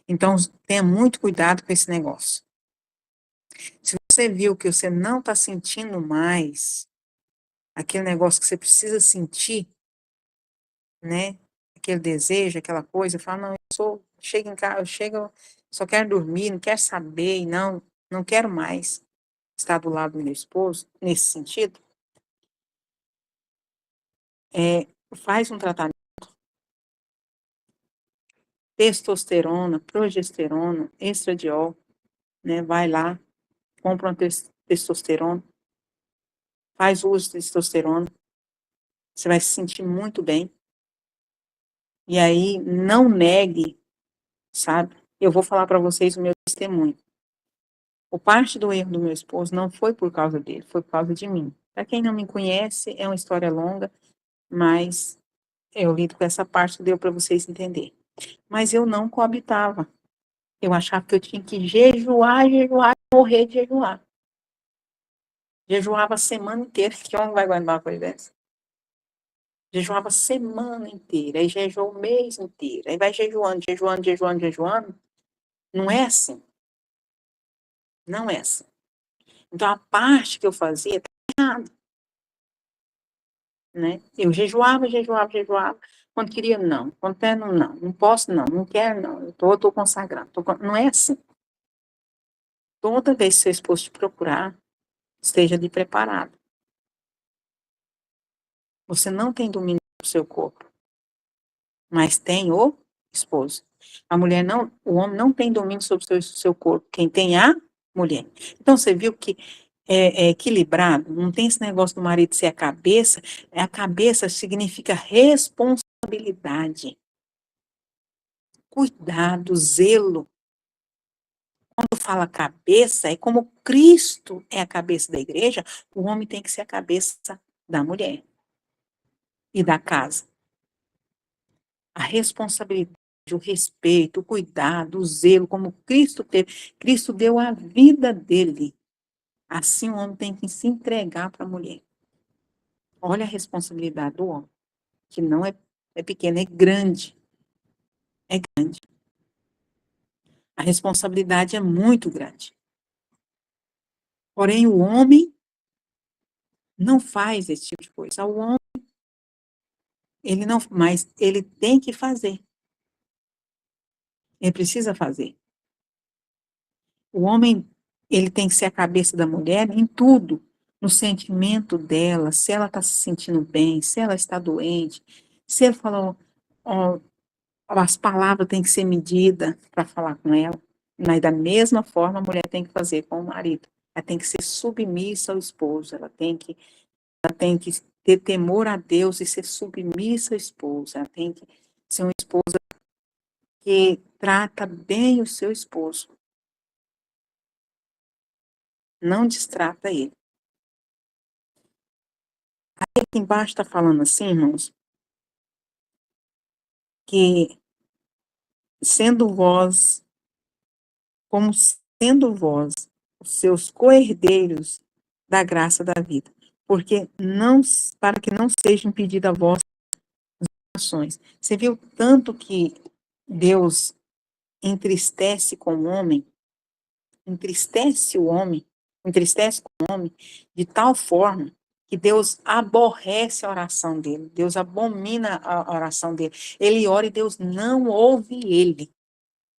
E: Então, tenha muito cuidado com esse negócio. Se você viu que você não está sentindo mais aquele negócio que você precisa sentir, né? Aquele desejo, aquela coisa, fala, não, chego em casa, só quero dormir, não quero saber, não quero mais estar do lado do meu esposo, nesse sentido, faz um tratamento, testosterona, progesterona, estradiol, né? Vai lá, compra uma testosterona, faz uso de testosterona, você vai se sentir muito bem. E aí, não negue, sabe? Eu vou falar para vocês o meu testemunho. O parte do erro do meu esposo não foi por causa dele, foi por causa de mim. Para quem não me conhece, é uma história longa, mas eu lido com essa parte que deu para vocês entenderem. Mas eu não coabitava. Eu achava que eu tinha que jejuar, morrer de jejuar. Jejuava a semana inteira, que homem vai aguentar uma coisa dessa? Jejuava a semana inteira, aí jejuou o mês inteiro, aí vai jejuando. Não é assim. Não é assim. Então, a parte que eu fazia estava errada. Né? Eu jejuava. Quando queria, não. Quando quer, não posso, não quero, não. Eu estou consagrando. Não é assim. Toda vez que seu esposo te procurar, esteja ali preparado. Você não tem domínio do seu corpo, mas tem o esposo. A mulher não, o homem não tem domínio sobre o seu corpo. Quem tem a mulher. Então, você viu que é equilibrado, não tem esse negócio do marido ser a cabeça. A cabeça significa responsabilidade, cuidado, zelo. Quando fala cabeça, é como Cristo é a cabeça da igreja, o homem tem que ser a cabeça da mulher e da casa. A responsabilidade, o respeito, o cuidado, o zelo, como Cristo teve. Cristo deu a vida dele. Assim o homem tem que se entregar para a mulher. Olha a responsabilidade do homem, que não é pequena, é grande. É grande. A responsabilidade é muito grande. Porém, o homem não faz esse tipo de coisa. O homem, ele não, mas ele tem que fazer. Ele precisa fazer. O homem, ele tem que ser a cabeça da mulher em tudo, no sentimento dela, se ela está se sentindo bem, se ela está doente, se ele falou, ó, as palavras têm que ser medidas para falar com ela, mas da mesma forma a mulher tem que fazer com o marido. Ela tem que ser submissa ao esposo, ela tem que ter temor a Deus e ser submissa à esposa, ela tem que ser uma esposa que trata bem o seu esposo. Não distrata ele. Aí aqui embaixo está falando assim, irmãos, que como sendo vós os seus co-herdeiros da graça da vida, porque não, para que não seja impedida a vossas ações. Você viu tanto que Deus entristece com o homem, entristece com o homem de tal forma que Deus aborrece a oração dele, Deus abomina a oração dele. Ele ora e Deus não ouve ele,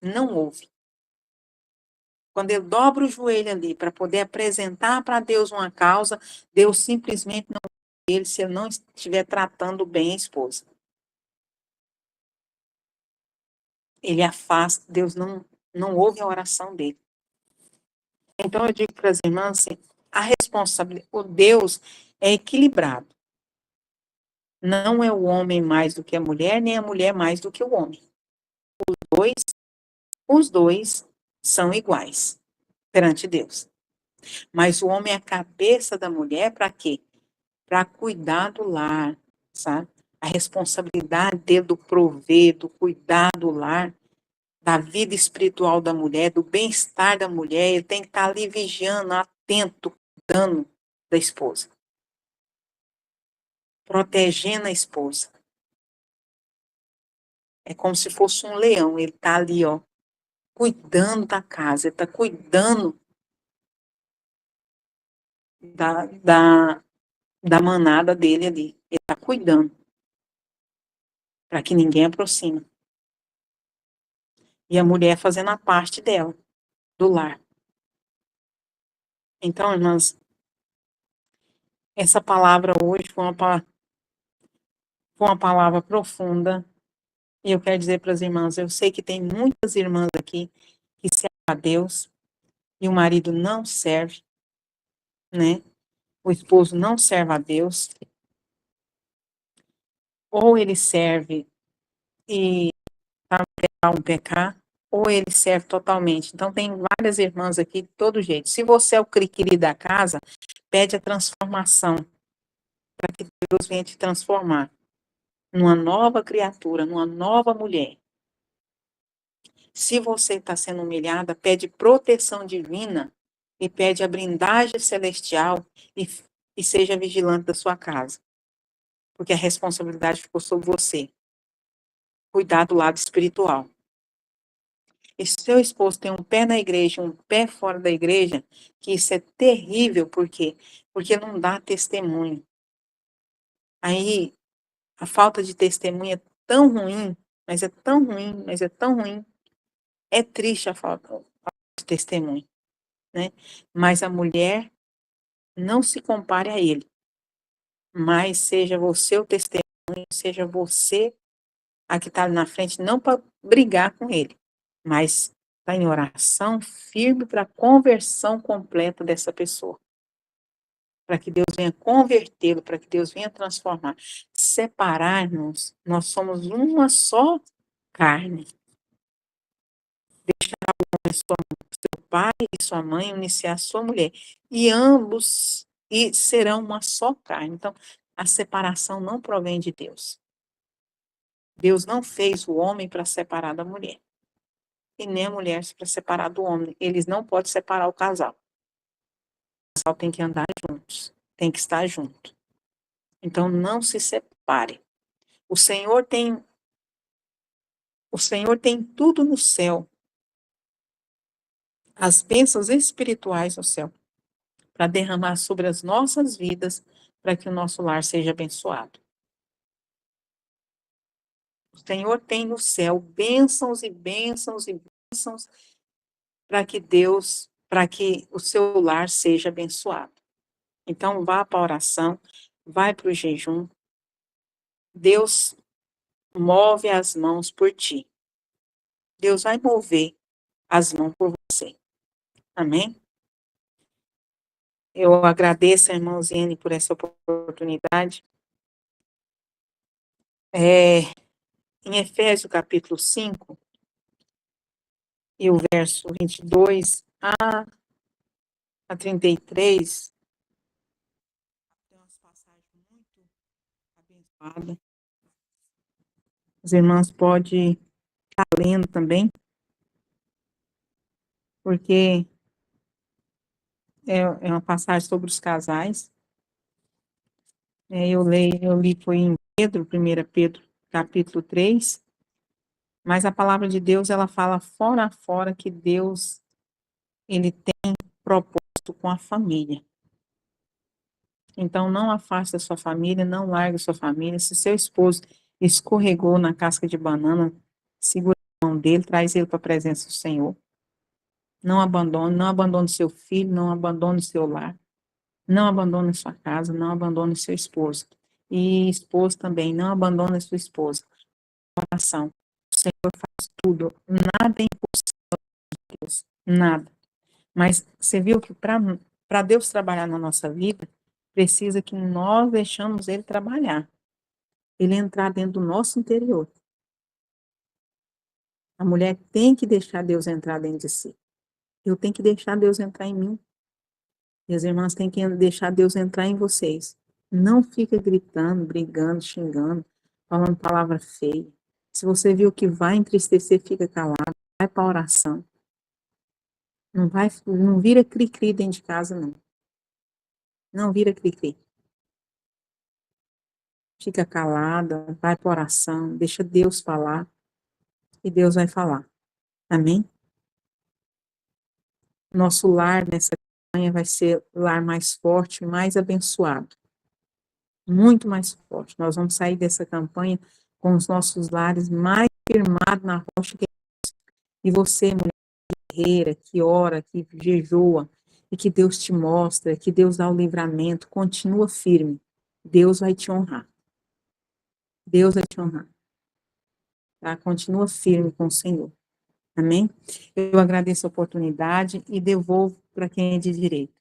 E: não ouve. Quando ele dobra o joelho ali para poder apresentar para Deus uma causa, Deus simplesmente não ouve ele se ele não estiver tratando bem a esposa. Ele afasta, Deus não ouve a oração dele. Então eu digo para as irmãs assim, a responsabilidade, o Deus é equilibrado. Não é o homem mais do que a mulher, nem a mulher mais do que o homem. Os dois são iguais perante Deus. Mas o homem é a cabeça da mulher para quê? Para cuidar do lar, sabe? A responsabilidade dele do prover, do cuidar do lar, da vida espiritual da mulher, do bem-estar da mulher, ele tem que estar ali vigiando, atento, cuidando da esposa. Protegendo a esposa. É como se fosse um leão, ele está ali, ó, cuidando da casa, ele está cuidando da manada dele ali. Ele está cuidando, para que ninguém aproxime. E a mulher fazendo a parte dela, do lar. Então, irmãs, essa palavra hoje foi uma palavra profunda. E eu quero dizer para as irmãs, eu sei que tem muitas irmãs aqui que servem a Deus e o marido não serve, né? O esposo não serve a Deus. Ou ele serve e para um pecar, ou ele serve totalmente. Então, tem várias irmãs aqui de todo jeito. Se você é o criquiri da casa, pede a transformação, para que Deus venha te transformar numa nova criatura, numa nova mulher. Se você está sendo humilhada, pede proteção divina e pede a blindagem celestial e seja vigilante da sua casa. Porque a responsabilidade ficou sobre você. Cuidar do lado espiritual. E se seu esposo tem um pé na igreja, um pé fora da igreja, que isso é terrível, por quê? Porque não dá testemunho. Aí, a falta de testemunho é tão ruim, mas é tão ruim, mas é tão ruim. É triste a falta de testemunho, né? Mas a mulher não se compare a ele. Mas seja você o testemunho, seja você a que está na frente, não para brigar com ele, mas está em oração firme para a conversão completa dessa pessoa. Para que Deus venha convertê-lo, para que Deus venha transformar. Separar-nos, nós somos uma só carne. Deixar seu pai e sua mãe unir-se à sua mulher. E ambos serão uma só carne. Então, a separação não provém de Deus. Deus não fez o homem para separar da mulher. E nem a mulher para separar do homem. Eles não podem separar o casal. O casal tem que andar juntos. Tem que estar junto. Então, não se separe. O Senhor tem tudo no céu. As bênçãos espirituais no céu. Para derramar sobre as nossas vidas, para que o nosso lar seja abençoado. O Senhor tem no céu bênçãos e bênçãos e bênçãos para que o seu lar seja abençoado. Então, vá para a oração, vai para o jejum. Deus move as mãos por ti. Deus vai mover as mãos por você. Amém? Eu agradeço a irmã Ziane por essa oportunidade. Em Efésios capítulo 5, e o verso 22, a 33, tem umas passagens muito abençoadas. Os irmãos podem estar lendo também, porque é uma passagem sobre os casais. Eu li foi em Pedro, 1 Pedro, capítulo 3, mas a palavra de Deus, ela fala fora a fora que Deus, ele tem propósito com a família. Então, não afaste a sua família, não largue a sua família. Se seu esposo escorregou na casca de banana, segura a mão dele, traz ele para a presença do Senhor. Não abandone seu filho, não abandone seu lar, não abandone sua casa, não abandone seu esposo. E esposo também, não abandone sua esposa. Oração. O Senhor faz tudo, nada é impossível de Deus, nada. Mas você viu que para Deus trabalhar na nossa vida, precisa que nós deixamos Ele trabalhar. Ele entrar dentro do nosso interior. A mulher tem que deixar Deus entrar dentro de si. Eu tenho que deixar Deus entrar em mim. E as irmãs têm que deixar Deus entrar em vocês. Não fica gritando, brigando, xingando, falando palavra feia. Se você viu que vai entristecer, fica calado. Vai para a oração. Não vira cri-cri dentro de casa, não. Não vira cri-cri. Fica calada, vai para a oração, deixa Deus falar. E Deus vai falar. Amém? Nosso lar nessa campanha vai ser o lar mais forte, mais abençoado. Muito mais forte. Nós vamos sair dessa campanha com os nossos lares mais firmados na rocha. E você, mulher guerreira, que ora, que jejua, e que Deus te mostra, que Deus dá o livramento, continua firme. Deus vai te honrar. Deus vai te honrar. Tá? Continua firme com o Senhor. Amém? Eu agradeço a oportunidade e devolvo para quem é de direito.